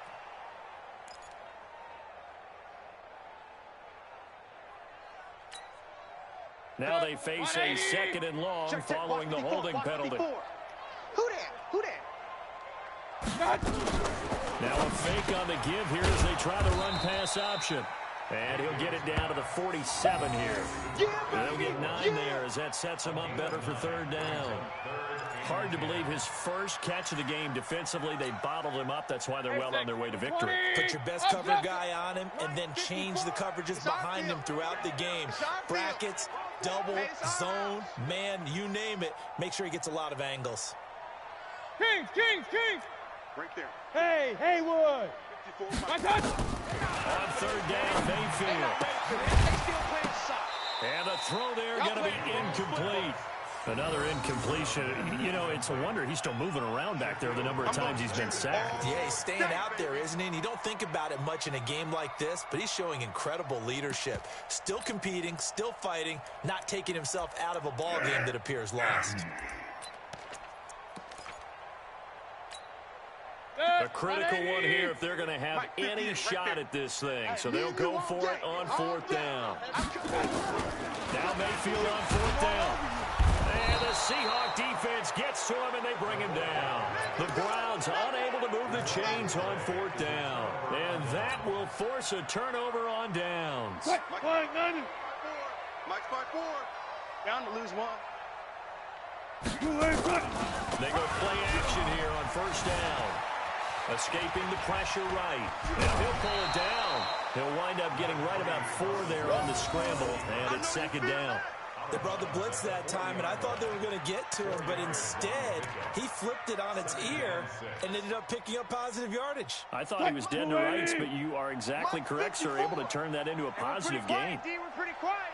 Now they face a 2nd and long following the holding penalty. Who that? Now a fake on the give here as they try the run-pass option. And he'll get it down to the 47 here. And they'll get 9 there as that sets him up better for 3rd down. Hard to believe his first catch of the game defensively. They bottled him up. That's why they're well on their way to victory. Put your best cover guy on him and then change the coverages behind him throughout the game. Brackets, double, zone, man, you name it. Make sure he gets a lot of angles. King. Right there. Hey, Haywood. On third down, Mayfield. And the throw there going to be incomplete. Another incompletion. You know, it's a wonder he's still moving around back there the number of times he's been sacked. Yeah, he's staying out there, isn't he? And you don't think about it much in a game like this, but he's showing incredible leadership. Still competing, still fighting, not taking himself out of a ball game that appears lost. A critical one here if they're going to have any shot at this thing. So they'll go for it on fourth down. Now Mayfield on fourth down. And the Seahawks defense gets to him, and they bring him down. The Browns unable to move the chains on fourth down. And that will force a turnover on downs. Mike's by 4. Down to lose 1. They go play action here on first down. Escaping the pressure right. And he'll pull it down. He'll wind up getting right about 4 there on the scramble. And it's second down. They brought the blitz that time, and I thought they were going to get to him, but instead, he flipped it on its ear and ended up picking up positive yardage. I thought he was dead to rights, but you are exactly correct, sir, able to turn that into a positive gain. We're pretty quiet.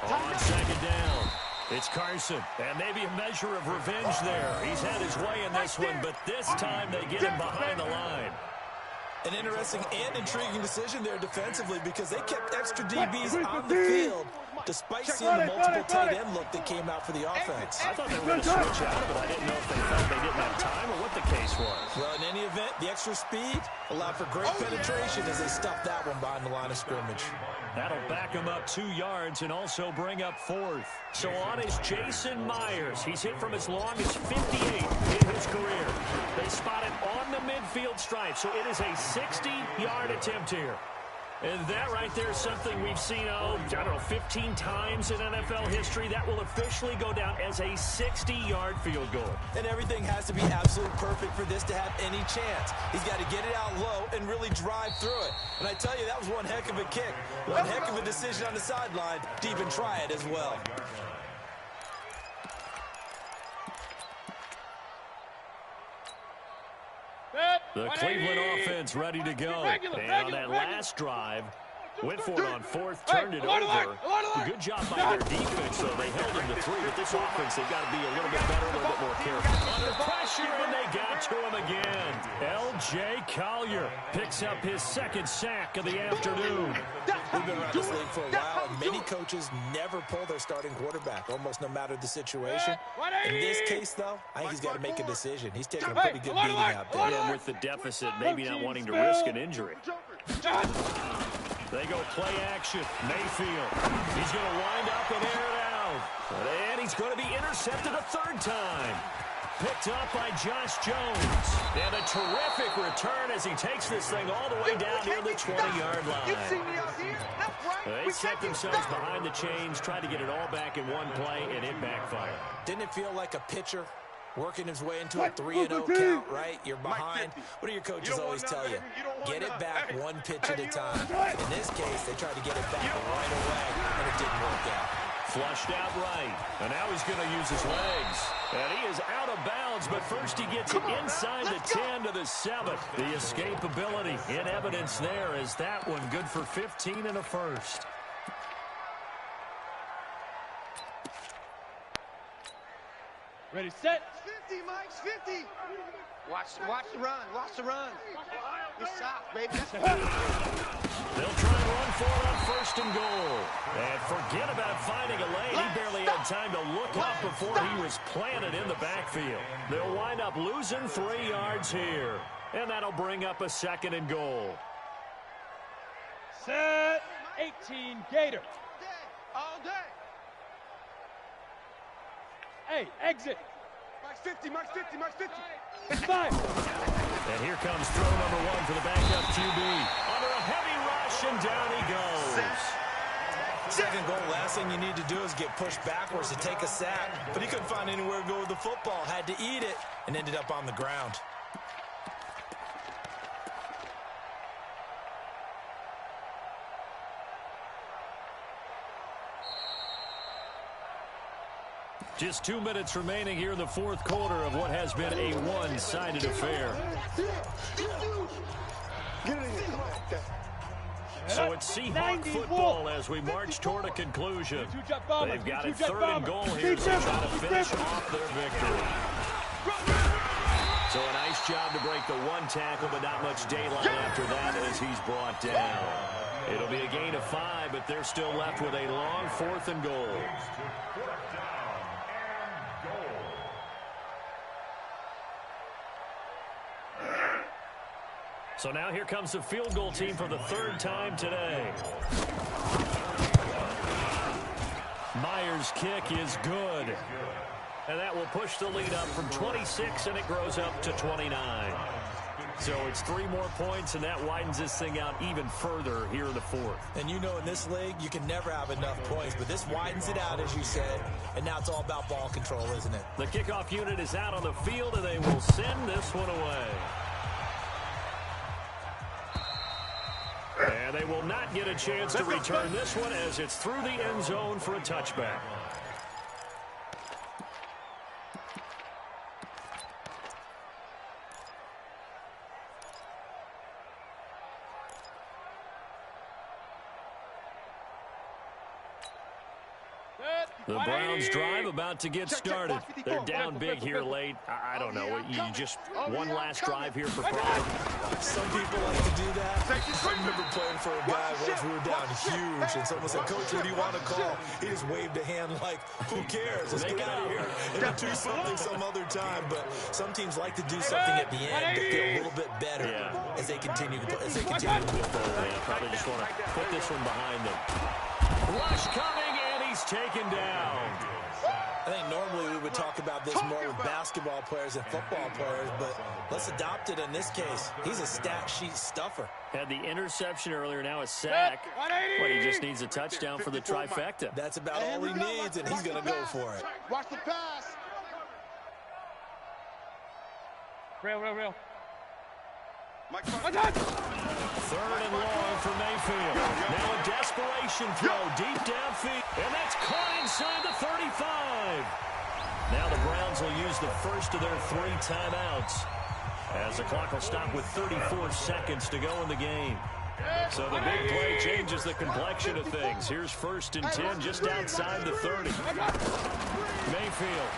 On second down, it's Carson, and maybe a measure of revenge there. He's had his way in this one, but this time they get him behind the line. An interesting and intriguing decision there defensively because they kept extra DBs on the field despite seeing the multiple tight end look that came out for the offense. I thought they were going to switch out of it. I didn't know if they felt they didn't have time or what the case was. Well, in any event, the extra speed allowed for great penetration as they stuffed that one behind the line of scrimmage. That'll back him up 2 yards and also bring up fourth. So on is Jason Myers. He's hit from as long as 58 in his career. They spot it on the midfield stripe, so it is a 60-yard attempt here. And that right there is something we've seen, I don't know, 15 times in NFL history. That will officially go down as a 60-yard field goal. And everything has to be absolutely perfect for this to have any chance. He's got to get it out low and really drive through it. And I tell you, that was one heck of a kick. One heck of a decision on the sideline to even try it as well. The Cleveland offense ready to go. And on that last drive, went for it on fourth, turned it over. Good job by their defense, though. They held him to 3. With this offense, they've got to be a little bit better, a little bit more careful. Under pressure, and they got to him again. L.J. Collier picks up his second sack of the afternoon. We've been around this league for a while, and many coaches never pull their starting quarterback, almost no matter the situation. In this case, though, I think he's got to make a decision. He's taking a pretty good beating out there. And with the deficit, maybe not wanting to risk an injury. They go play action. Mayfield. He's going to wind up and air it out. And he's going to be intercepted a third time. Picked up by Josh Jones. And a terrific return as he takes this thing all the way down near the 20-yard line. They set themselves behind the chains, tried to get it all back in one play, and it backfired. Didn't it feel like a pitcher working his way into a 3-0 count, right? You're behind. What do your coaches always tell you? Get it back one pitch at a time. In this case, they tried to get it back right away, and it didn't work out. Flushed out right, and now he's going to use his legs. And he is out of bounds, but first he gets it inside the 10 to the 7. The escapability in evidence there is that one good for 15 and a first. Ready, set. 50, Mike's 50. Watch the run. Watch the run. You're soft, baby. They'll try and run for it on first and goal. And forget about finding a lane. He barely had time to look up before he was planted in the backfield. They'll wind up losing 3 yards here. And that'll bring up a second and goal. Set. 18, Gator. All day. Hey, exit. Mike's 50, Mike's 50, Mike's 50. It's 5. And here comes throw number 1 for the backup QB. Under a heavy rush, and down he goes. Second goal, last thing you need to do is get pushed backwards to take a sack. But he couldn't find anywhere to go with the football. Had to eat it and ended up on the ground. Just 2 minutes remaining here in the fourth quarter of what has been a one-sided affair. So it's Seahawk football as we march toward a conclusion. They've got a 3rd and goal here to try to finish off their victory. So a nice job to break the 1 tackle, but not much daylight after that as he's brought down. It'll be a gain of 5, but they're still left with a long 4th and goal. So now here comes the field goal team for the 3rd time today. Myers' kick is good. And that will push the lead up from 26, and it grows up to 29. So it's 3 more points, and that widens this thing out even further here in the 4th. And you know in this league, you can never have enough points, but this widens it out, as you said, and now it's all about ball control, isn't it? The kickoff unit is out on the field, and they will send this one away. And they will not get a chance to return this one as it's through the end zone for a touchback. The Browns drive about to get started. They're down big here late. I don't know. You just one last drive here for pride. Some people like to do that. I remember playing for a guy once we were down huge, and someone said, "Coach, what do you want to call?" He just waved a hand like, "Who cares? Let's get out of here and do something some other time." But some teams like to do something at the end to feel a little bit better as they continue to move forward. Yeah, probably just want to put this one behind them. Rush coming, and he's taken down. I think normally we would talk about this more with basketball players than football players, but let's adopt it in this case. He's a stat sheet stuffer. Had the interception earlier, now a sack. But he just needs a touchdown for the trifecta. That's about all he needs, and he's going to go for it. Watch the pass. Real. Third and long for Mayfield. Now a desperation throw deep downfield. And that's caught inside the 35. Now the Browns will use the first of their 3 timeouts, as the clock will stop with 34 seconds to go in the game. So the big play changes the complexion of things. Here's 1st and 10 just outside the 30. Mayfield.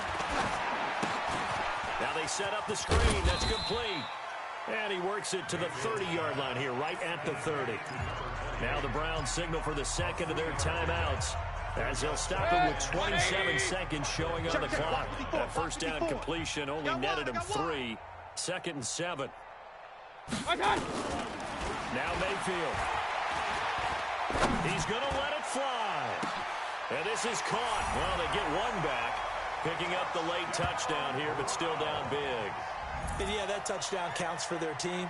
Now they set up the screen. That's complete. And he works it to the 30-yard line here, right at the 30. Now the Browns signal for the second of their timeouts, as they'll stop it with 27 seconds showing on the clock. That first down completion only netted him 3. 2nd and 7. Now Mayfield. He's going to let it fly. And this is caught. Well, they get one back, picking up the late touchdown here, but still down big. And yeah, that touchdown counts for their team,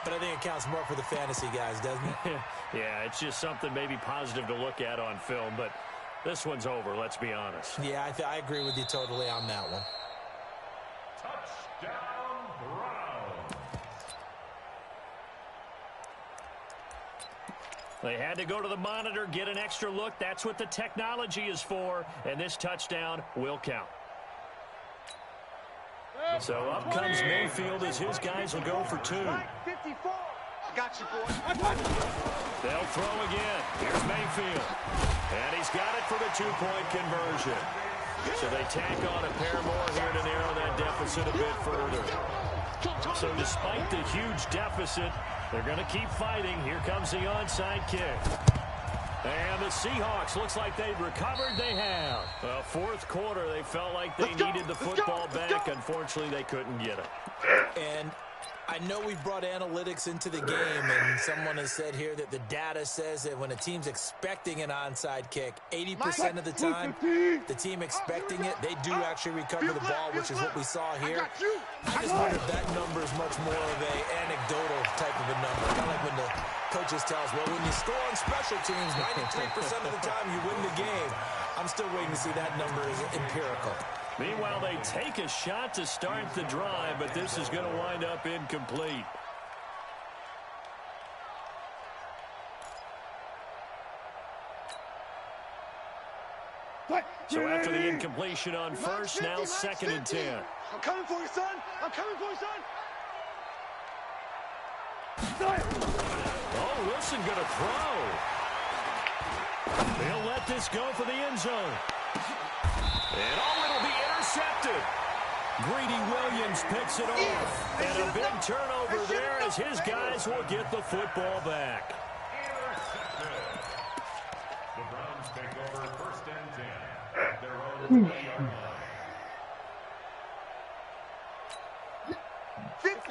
but I think it counts more for the fantasy guys, doesn't it? Yeah, it's just something maybe positive to look at on film, but this one's over, let's be honest. Yeah, I agree with you totally on that one. Touchdown, Browns. They had to go to the monitor, get an extra look. That's what the technology is for, and this touchdown will count. So up comes Mayfield as his guys will go for 2. 54. Got you, boy. They'll throw again. Here's Mayfield. And he's got it for the 2-point conversion. So they tack on a pair more here to narrow that deficit a bit further. So despite the huge deficit, they're going to keep fighting. Here comes the onside kick. And the Seahawks, looks like they've recovered. They have. Well, 4th quarter, they felt like they needed the football back. Unfortunately, they couldn't get it. And I know we brought analytics into the game, and someone has said here that the data says that when a team's expecting an onside kick, 80% of the time, the team expecting it, they do actually recover the ball, which is what we saw here. I just wonder if that number is much more of an anecdotal type of a number. Kind of like when the coaches tell us, well, when you score on special teams, 93% of the time you win the game. I'm still waiting to see that number is empirical. Meanwhile, they take a shot to start the drive, but this is going to wind up incomplete. What? So after the incompletion on first, now 2nd and 10. I'm coming for you, son. I'm coming for you, son. Oh, Wilson going to throw. He'll let this go for the end zone. And it'll be intercepted. Greedy Williams picks it off. And a big turnover there as his guys will get the football back. The Browns take over 1st and 10 at their own 20-yard line.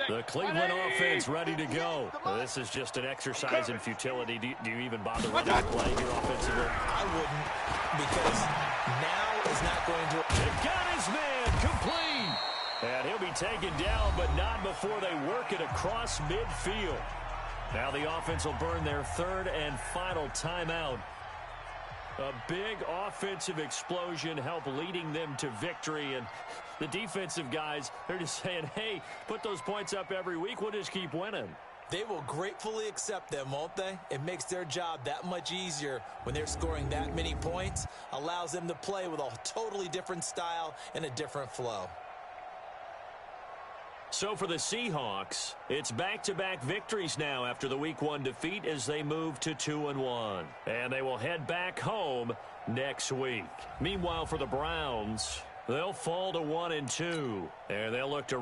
The Cleveland offense ready to go. Well, this is just an exercise in futility. Do you even bother running the play here offensively? I wouldn't, because now is not going to... They've got his man complete. And he'll be taken down, but not before they work it across midfield. Now the offense will burn their 3rd and final timeout. A big offensive explosion helped leading them to victory. And the defensive guys, they're just saying, hey, put those points up every week. We'll just keep winning. They will gratefully accept them, won't they? It makes their job that much easier when they're scoring that many points. Allows them to play with a totally different style and a different flow. So for the Seahawks, it's back-to-back victories now after the Week 1 defeat as they move to 2-1. And they will head back home next week. Meanwhile, for the Browns, they'll fall to 1-2. And they'll look to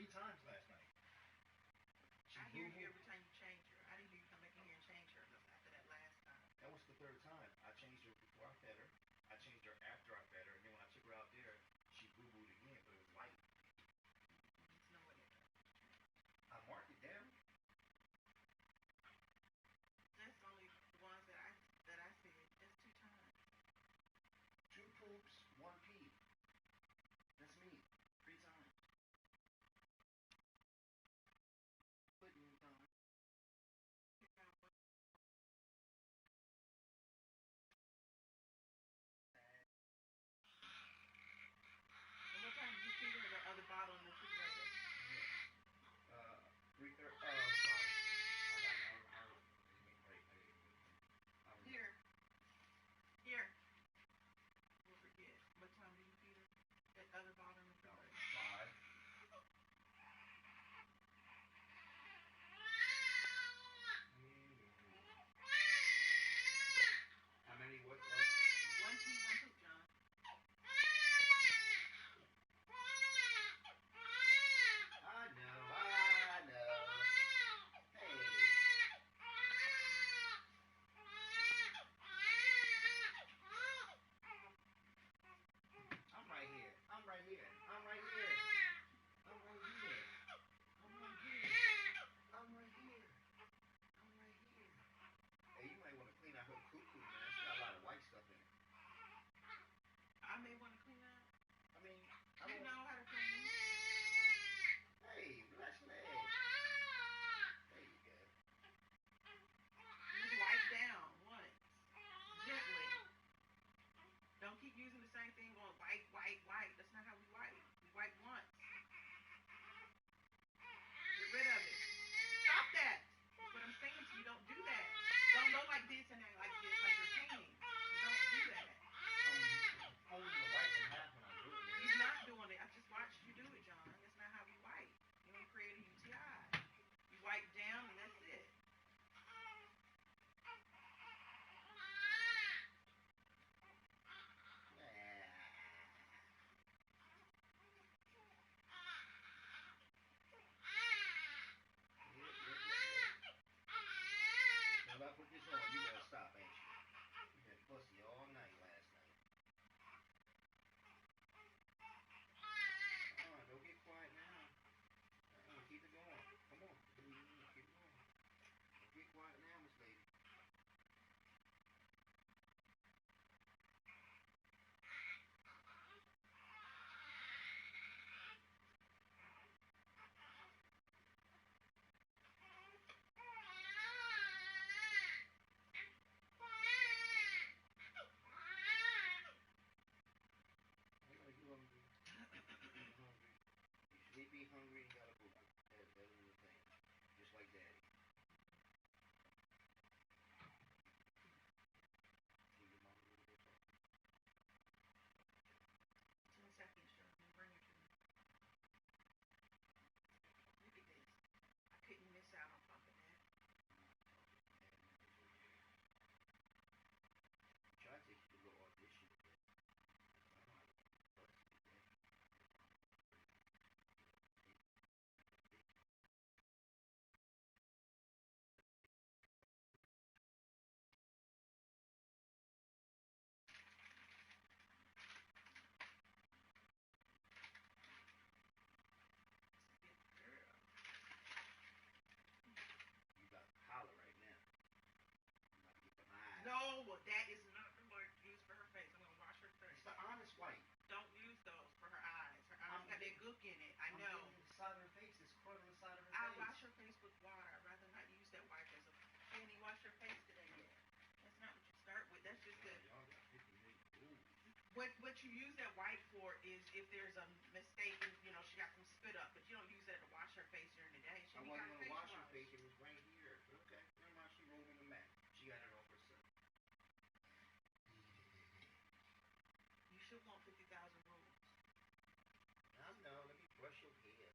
3 times last night. I hear you every time you change her. I didn't hear you come back in here and change her after that last time. That was the 3rd time. I changed her before I fed her. I changed her after I fed her. And then when I took her out there, she boo-booed again, but it was light. There's no way that. I marked it down. That's only the ones that I said. That's 2 times. 2 poops, 1 pee. That's me. 3 times. Pudding time. And what time did you feed her the other bottle in the refrigerator? 3:30. Here. We'll forget. What time did you feed her that other bottle in the refrigerator? 5. How many? What? 1 tea, 1 poop, John. I know. Hey. I'm right here. Hey, you might want to clean out her cuckoo, man. She got a lot of white stuff in it. I may want to clean out. I mean, I You don't know how to clean. Hey, relax your leg. There you go. Just wipe down once. Gently. Don't keep using the same thing going wipe. That's not how we wipe. We wipe once. Get rid of it. Stop that. That's what I'm saying to you. Don't do that. Don't go like this and then like this, like you're painting. Don't do that. I'm holding the wipe in half when I'm doing it. You're not doing it. I just watched you do it, John. That's not how we wipe. You don't create a UTI. You wipe down and that's it. Now if I put this on, you gonna stop, ain't you? You been fussy all night last night. Don't get quiet now. Keep it going. Come on. Keep it going. Don't get quiet now, Miss Lady. Sleepy, hungry, and got a boo. That's the thing. Just like Daddy. Give your mom a little bit of 10 seconds, John. Bring it to me. Look at this. I couldn't miss out on pumping that. Try to take you to a little audition. You got to holler right now. I'm about to get the eyes. No, that is not the word used for her face. I'm going to wash her face. It's the honest white. Don't use those for her eyes. Her eyes got that gook in it. I know. I'm getting the side of her face. It's crumbling the side of her I'll face. wash her face with water. I'd rather not use that white as a... She didn't wash her face today yet. That's not what you start with. That's just the... Y'all got 50 million. Ooh. What you use that white for is if there's a mistake and, she got some spit up. But you don't use that to wash her face during the day. I wasn't going to wash her face. It was right here. But okay. Never mind. She rolled in the mat. She got it off herself. You should want 50,000 rules. I know. Let me brush your hair.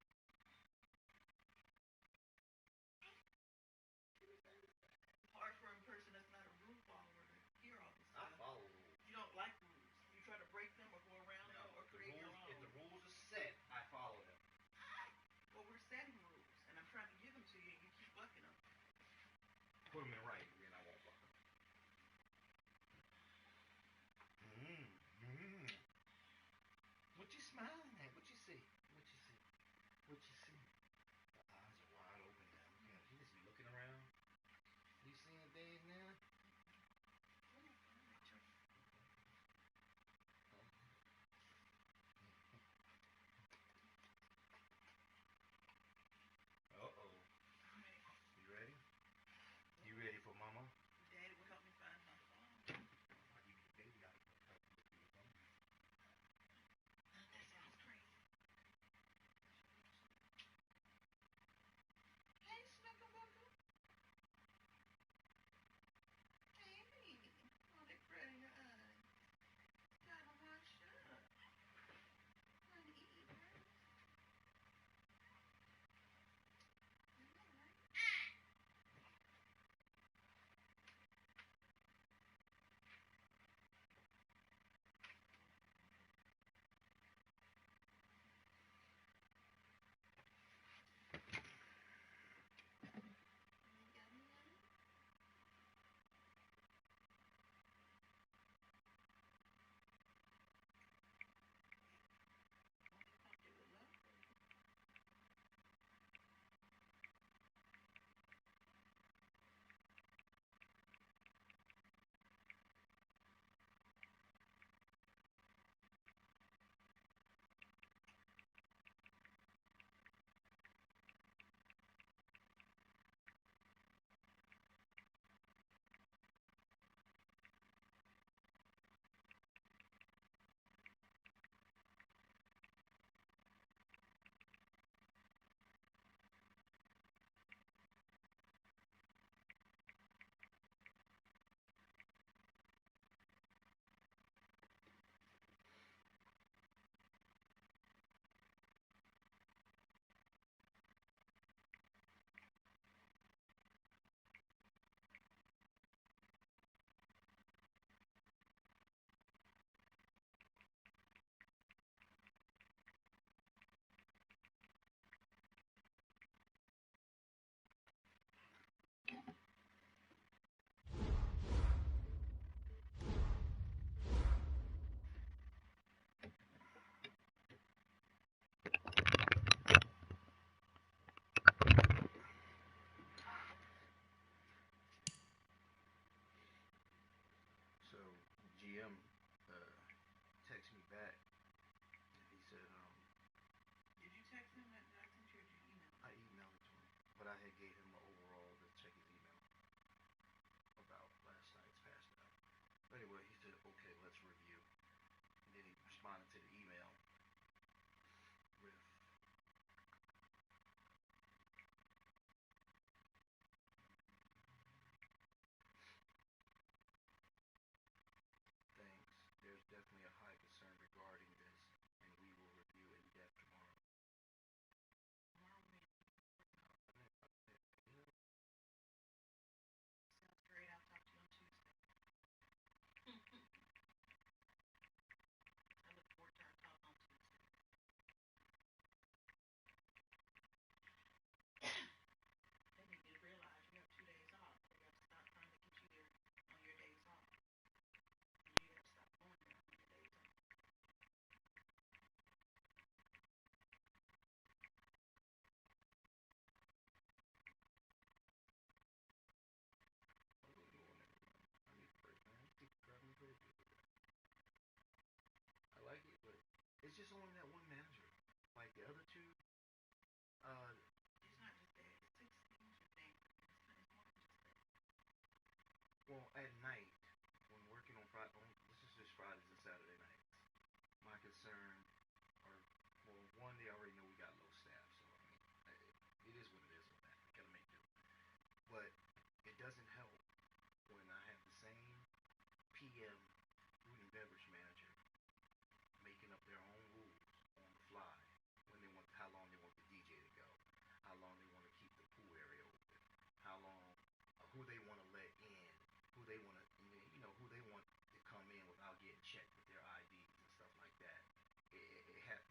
Hard for a person that's not a rule follower to hear all this I stuff. follow rules. You don't like rules. You try to break them or go around them or create your own. If the rules are set, I follow them. Well, just only that one manager. Like the other two, It's not just that. It's 6 things you think. It's more than just that. well, at night when working on Friday, this is just Fridays and Saturday nights. My concern, or well, one, they already know we got low staff, so I mean, it is what it is with that. We gotta make do. But it doesn't help when I have the same PM food and beverage manager making up their own rules on the fly when they want how long they want the DJ to go, how long they want to keep the pool area open, how long, who they want to let in, who they want to, who they want to come in without getting checked with their IDs and stuff like that.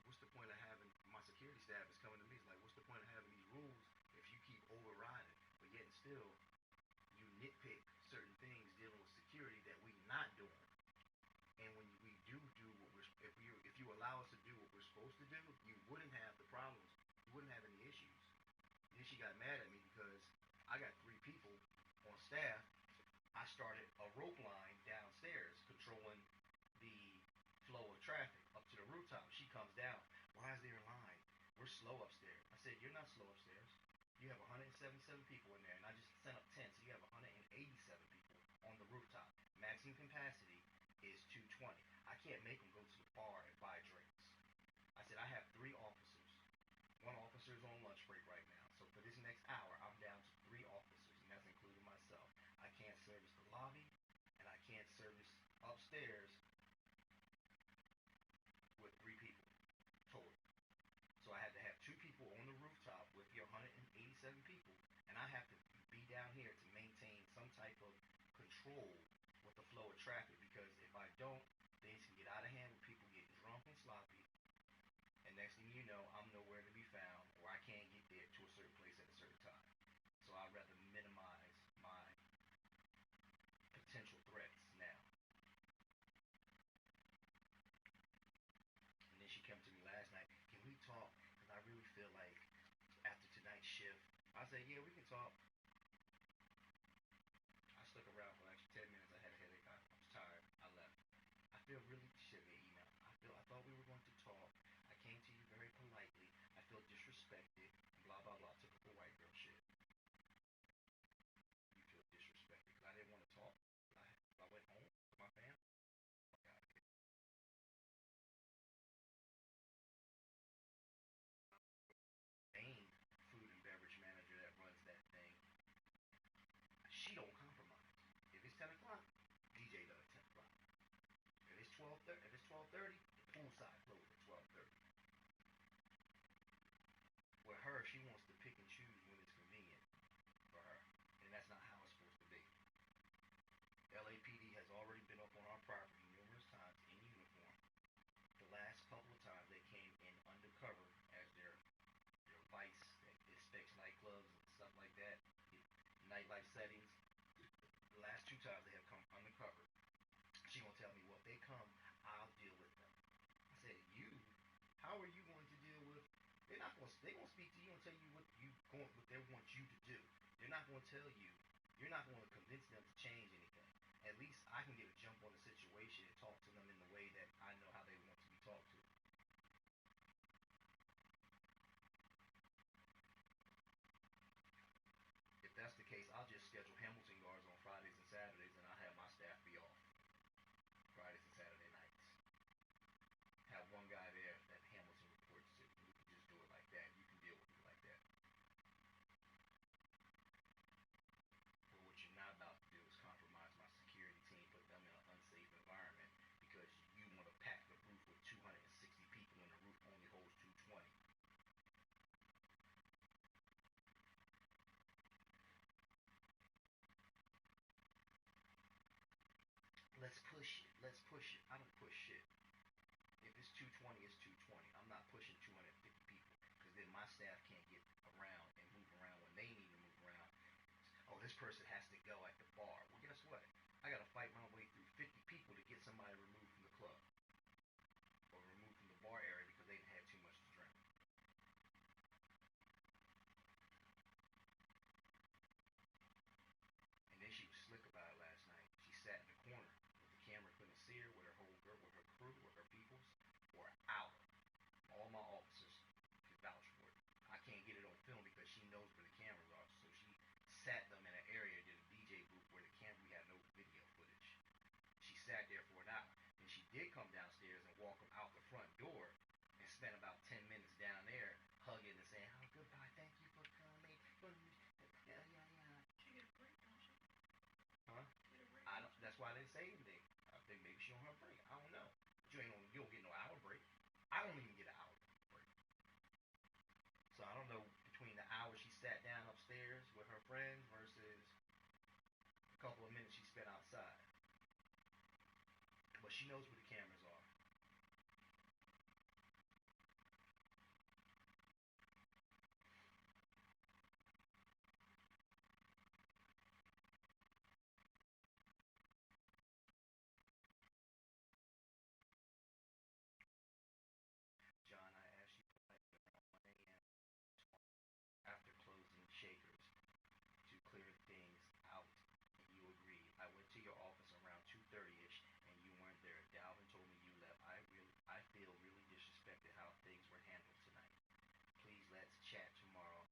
What's the point of having my security staff is coming to me? It's like, what's the point of having these rules if you keep overriding, but yet and still you nitpick certain things dealing with security that we not doing. And when we do what we're, if you allow us to do what we're supposed to do, you wouldn't have the problems. You wouldn't have any issues. Then she got mad at me because I got 3 people on staff. I started a rope line downstairs controlling the flow of traffic up to the rooftop. She comes down. Why is there a line? We're slow upstairs. I said, you're not slow upstairs. You have 177 people in there, and I just sent up 10, so you have 187 people on the rooftop. Maximum capacity is 220. I can't make them go to the bar and buy drinks. I said, I have 3 officers. 1 officer is on lunch break right now. So for this next hour, I'm down to 3 officers, and that's including myself. I can't service the lobby, and I can't service upstairs with 3 people total. So I had to have 2 people on the rooftop with your 187 people, and I have to be down here to maintain some type of control with the flow of traffic, because if I don't, things can get out of hand with people getting drunk and sloppy, and next thing you know, I'm nowhere to be found, or I can't get there to a certain place at a certain time. So I'd rather minimize my potential threats now. And then she came to me last night, can we talk? Because I really feel like after tonight's shift, I said, yeah, we can talk. I stuck around for like 10 minutes. I had a headache. I was tired. I left. I feel really, she sent me an email. I thought we were going to talk. I came to you very politely. I feel disrespected. Blah, blah, blah. Took up the white girl shit. You feel disrespected because I didn't want to talk. I went home to my family. Main food and beverage manager that runs that thing, she don't compromise. If it's 10 o'clock, DJ does at 10 o'clock. If it's 12:30, the poolside closes at 12:30. With her, she wants to pick and choose when it's convenient for her, and that's not how it's supposed to be. LAPD has already been up on our property numerous times in uniform. The last couple of times they came in undercover as their vice that inspects nightclubs and stuff like that, nightlife settings. The last 2 times they have come undercover. She gonna tell me, well, if they come, I'll deal with them. I said, you? How are you going to deal with? They're gonna speak to you and tell you what they want you to do. They're not gonna tell you. You're not gonna convince them to change anything. At least I can get a jump on the situation and talk to them in the way that I know how they want to be talked to. If that's the case, I'll just schedule Hamilton guards on Fridays and Saturdays, and I'll have my staff be off Fridays and Saturday nights. Have one guy there that Hamilton reports to. You can just do it like that. You can deal with it like that. But what you're not about to do is compromise my security team, put them in an unsafe environment because you want to pack the roof with 260 people and the roof only holds 220. Let's push it. Let's push it. I don't push shit. If it's 220, it's 220. I'm not pushing 250 people because then my staff can't get around and move around when they need to move around. Oh, this person has to go at the bar. Well, guess what? I got to fight my way through 50 people to get somebody removed from the club or removed from the bar area because they've had too much to drink. And then she was slick about it last night. She sat in the corner. The camera couldn't see her with her whole girl, with her crew, with her peoples, for an hour. sat them in an area, did a DJ booth where we had no video footage. She sat there for an hour. And she did come downstairs and walk them out the front door and spent about 10 minutes down there hugging and saying, oh, goodbye, thank you for coming. Yeah. She get a break, don't she? Huh? Get a break. That's why I didn't say anything. I think maybe she on her break. I don't know. But you don't get no hour break. I don't even get an hour break. So I don't know between the hour she sat down upstairs with her friends versus a couple of minutes she spent outside. But she knows where the cameras are. John, I asked you around 1 a.m. after closing Shakers to clear things out, and you agreed. I went to your office around 2:30ish, and you weren't there. Dalvin told me you left. I feel really disrespected how things were handled tonight. Please let's chat tomorrow.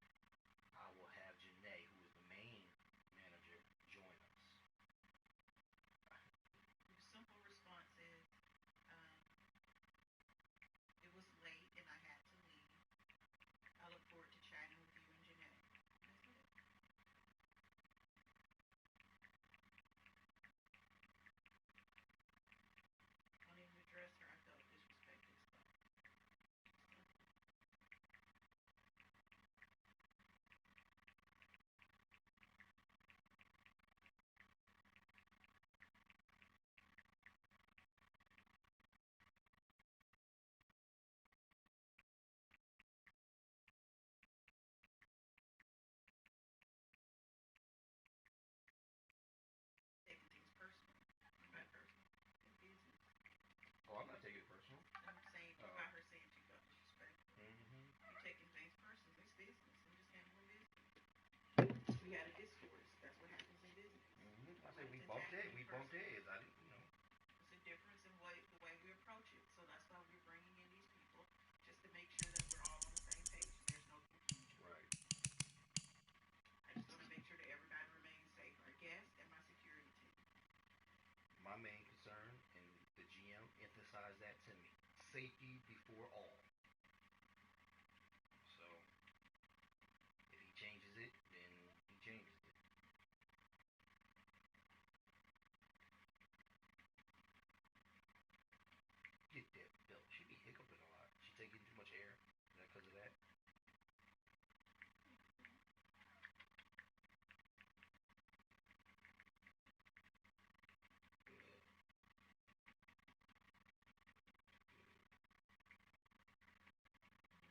I will have Janae, who is the main manager, join us. Your simple response is, it was late and I had to leave. I look forward to chatting with you and Janae. That's it. Don't even address her. I felt disrespected. Taking things personal. Not personal. It's business. Oh, I'm not taking it personal. I'm saying about her saying she felt disrespected. Mm-hmm. You're taking things personal. It's business. I'm just handling business. We had a discourse. That's what happens in business. Mm-hmm. I said we bumped heads. We bumped heads. I didn't, It's a difference in the way we approach it. So that's why we're bringing in these people, just to make sure that we're all on the same page. There's no confusion. Right. I just want to make sure that everybody remains safe. Our guests and my security team. My main concern, and the GM emphasized that to me, safety before all. So, if he changes it, then he changes it. Get that belt. She be hiccuping a lot. She taking too much air. Is that because of that?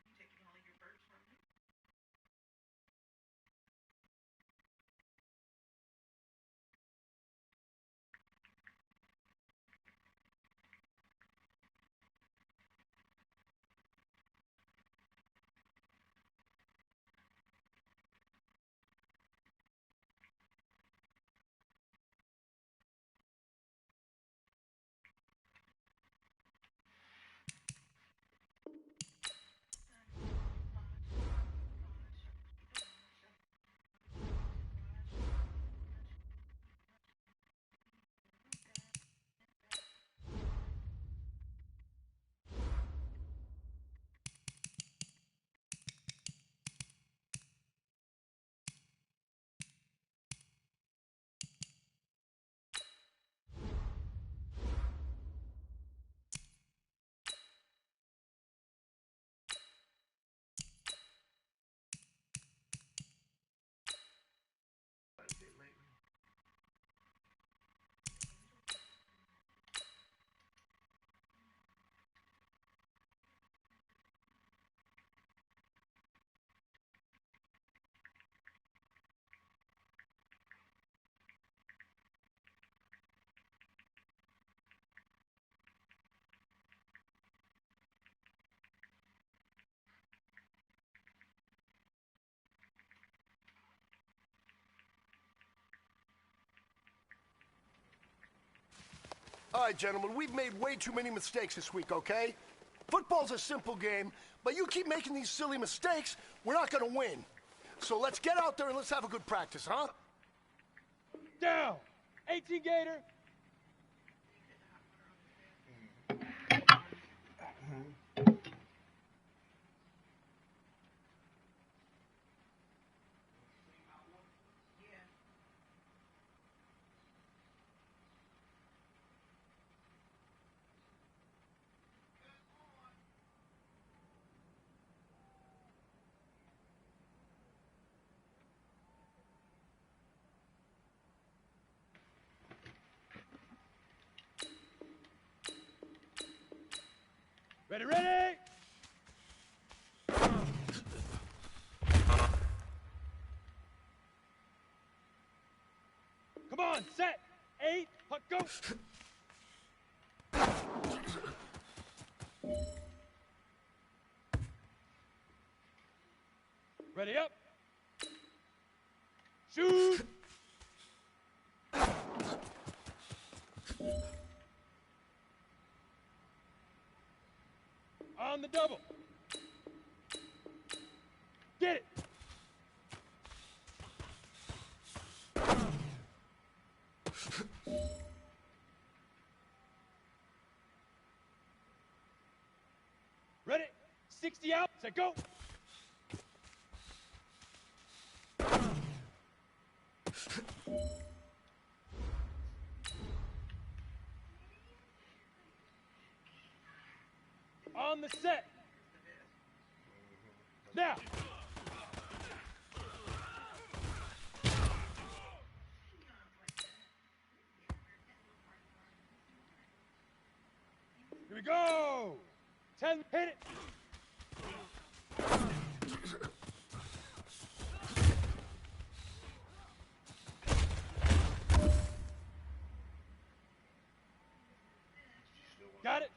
You taking all of your birds from me? Quite a bit lately. All right, gentlemen, we've made way too many mistakes this week, okay? Football's a simple game, but you keep making these silly mistakes, we're not gonna win. So let's get out there and let's have a good practice, huh? Down. 18 Gator. Ready, ready! Come on, set! 8, hut, go! Ready, up! Shoot! On the double. Get it. Ready? 60 out. Set, go. On the set. Now. Here we go. 10, hit it. Got it.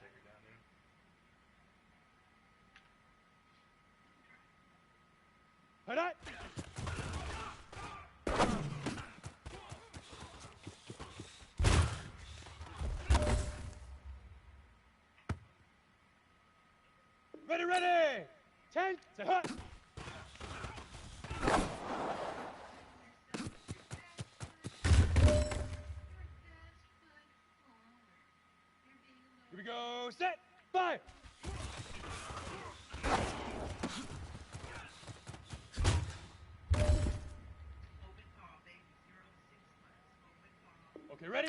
Hold on. Ready, ready. 10, say hut. Here we go, set, fire. Okay, ready?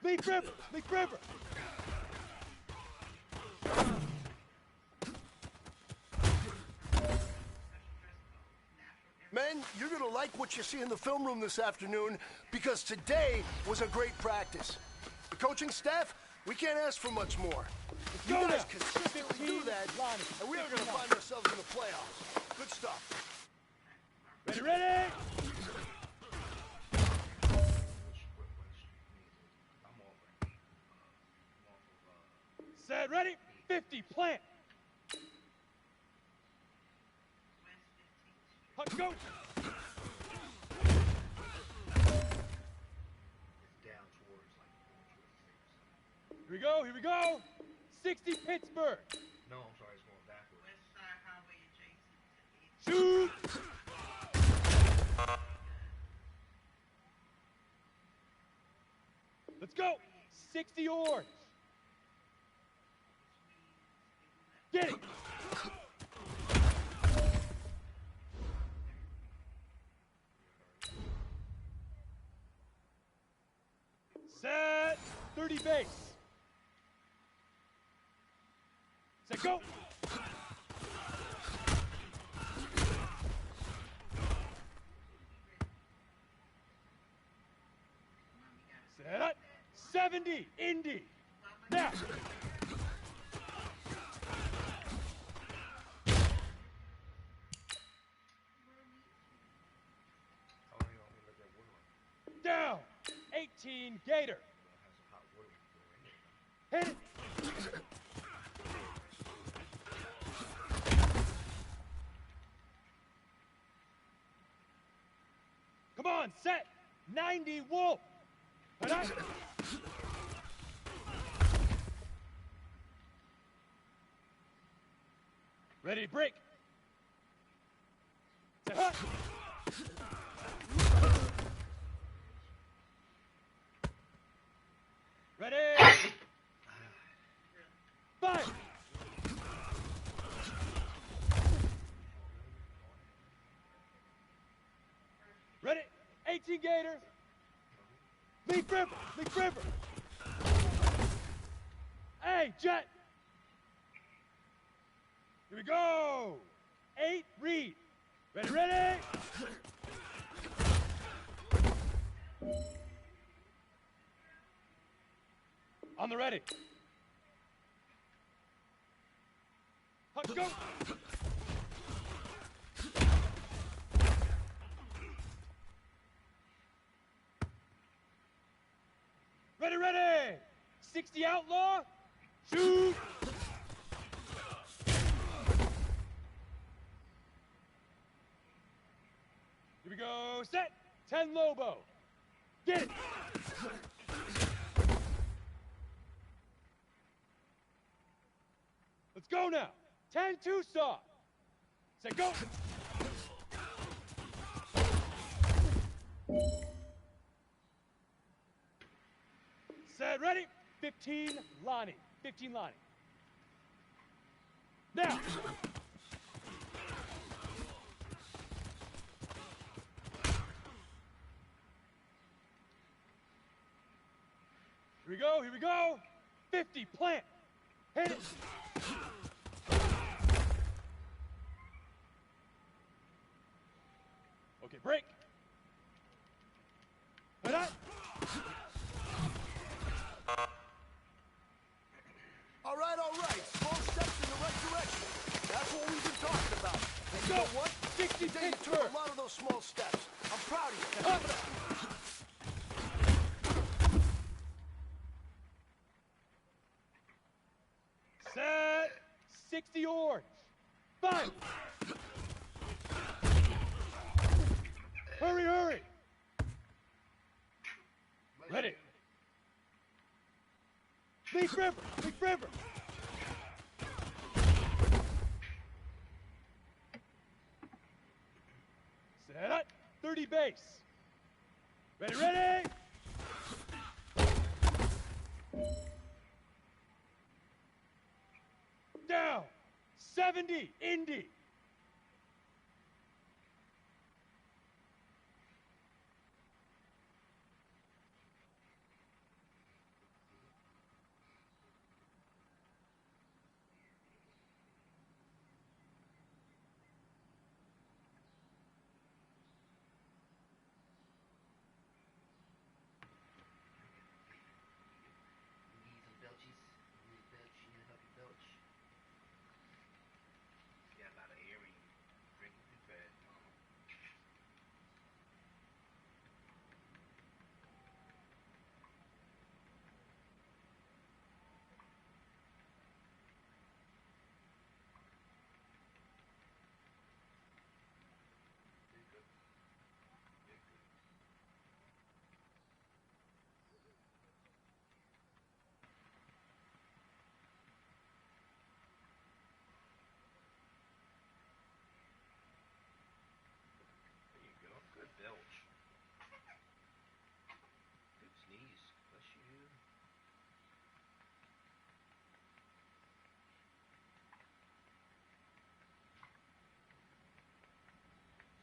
Leaf river, leaf river. Men, you're going to like what you see in the film room this afternoon because today was a great practice. The coaching staff, we can't ask for much more. If you guys consistently do that, and we are going to find ourselves in the playoffs. Good stuff. Ready, ready? Set, ready? 50, plant. Hut, go. Here we go, here we go. 60 Pittsburgh. No, I'm sorry, it's going backward. Shoot. Let's go. 60 orange. Get it. Set. 30 base. Set, go. Set. 70, Indy. Now. Down. 18, Gator. Hit it. Come on, set. 90, Wolf. Ready to break. 14 Gator. Leaf River. Leaf River. Hey, Jet. Here we go. 8, read. Ready, ready. On the ready. Huck, go. Ready, ready. 60 outlaw. Shoot. Here we go. Set. 10 Lobo. Get it. Let's go now. 10 Tucson. Set, go. Set, ready. 15 Lonnie. 15 Lonnie. Now. Here we go, here we go. 50, plant. Hit it. Okay, break. Hit it. All right. Small steps in the right direction. That's what we've been talking about. And you know what? 60 Today you took a lot of those small steps. I'm proud of you. Keep it up. Set. 60 orange. 5. Hurry, hurry. Ready. Leaf River. Leaf River. Set up. 30 base. Ready, ready. Down. 70. Indy.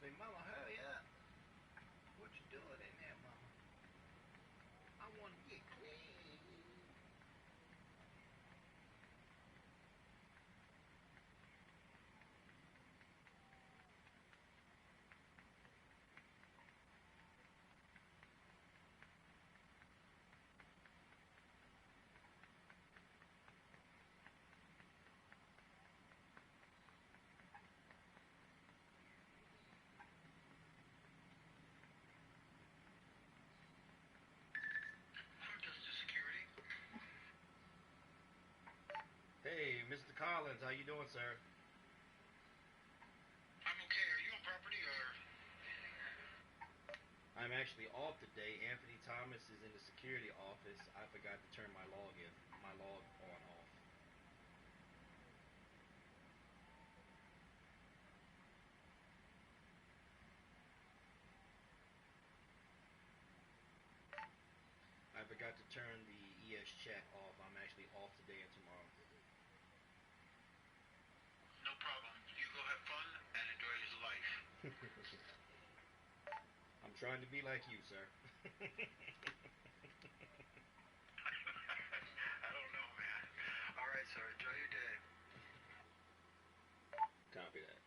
Say, Mama, hurry up. What you doing in there, Mama? I want to get clean. Hey, Mr. Collins, how you doing, sir? I'm okay. Are you on property or? I'm actually off today. Anthony Thomas is in the security office. I forgot to turn my log on off. I forgot to turn the ES chat off. I'm actually off today and tomorrow. No problem. You go have fun and enjoy your life. I'm trying to be like you, sir. I don't know, man. All right, sir. Enjoy your day. Copy that.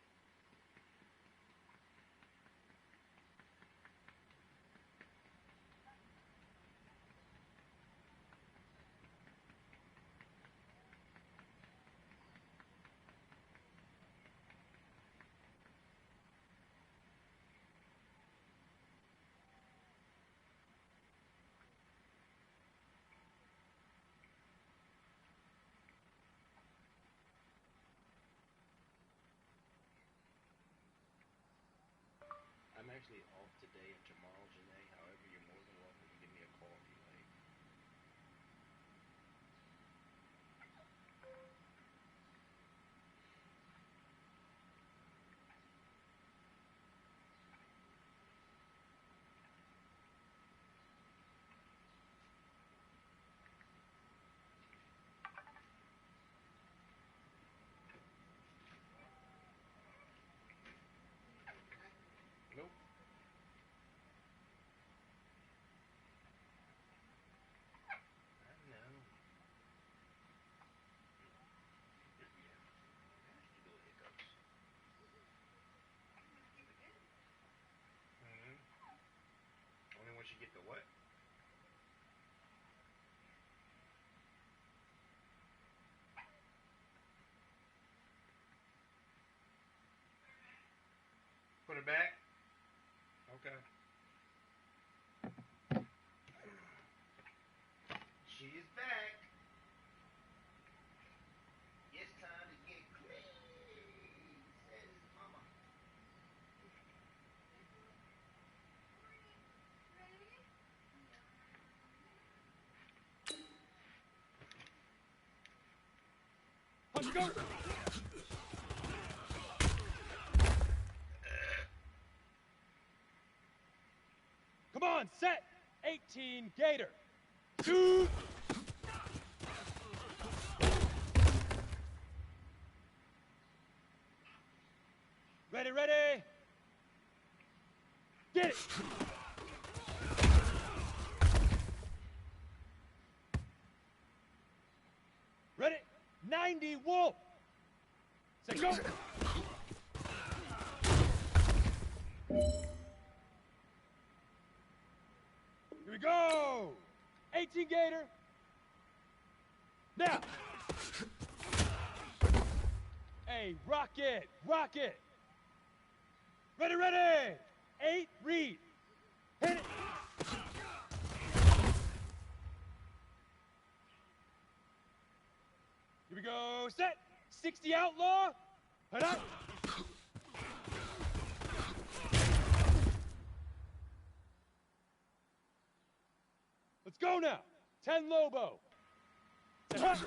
I'm actually off today and tomorrow, Janae. However, you're more than welcome to give me a call if you like. Nope. I know. Yeah. Nasty little hiccups. Only once you get the what? Put it back? Okay. She is back. It's time to get clean, says Mama. Let's go. Come on, set. 18 Gator. Shoot. Ready, ready. Get it. Ready. 90 Wolf. Set, go. Here we go. 18 Gator. Now. Hey, rocket, rocket. Ready, ready. 8 read. Hit it. Here we go. Set. 60 outlaw. Head up. Let's go now. 10 Lobo. Set up.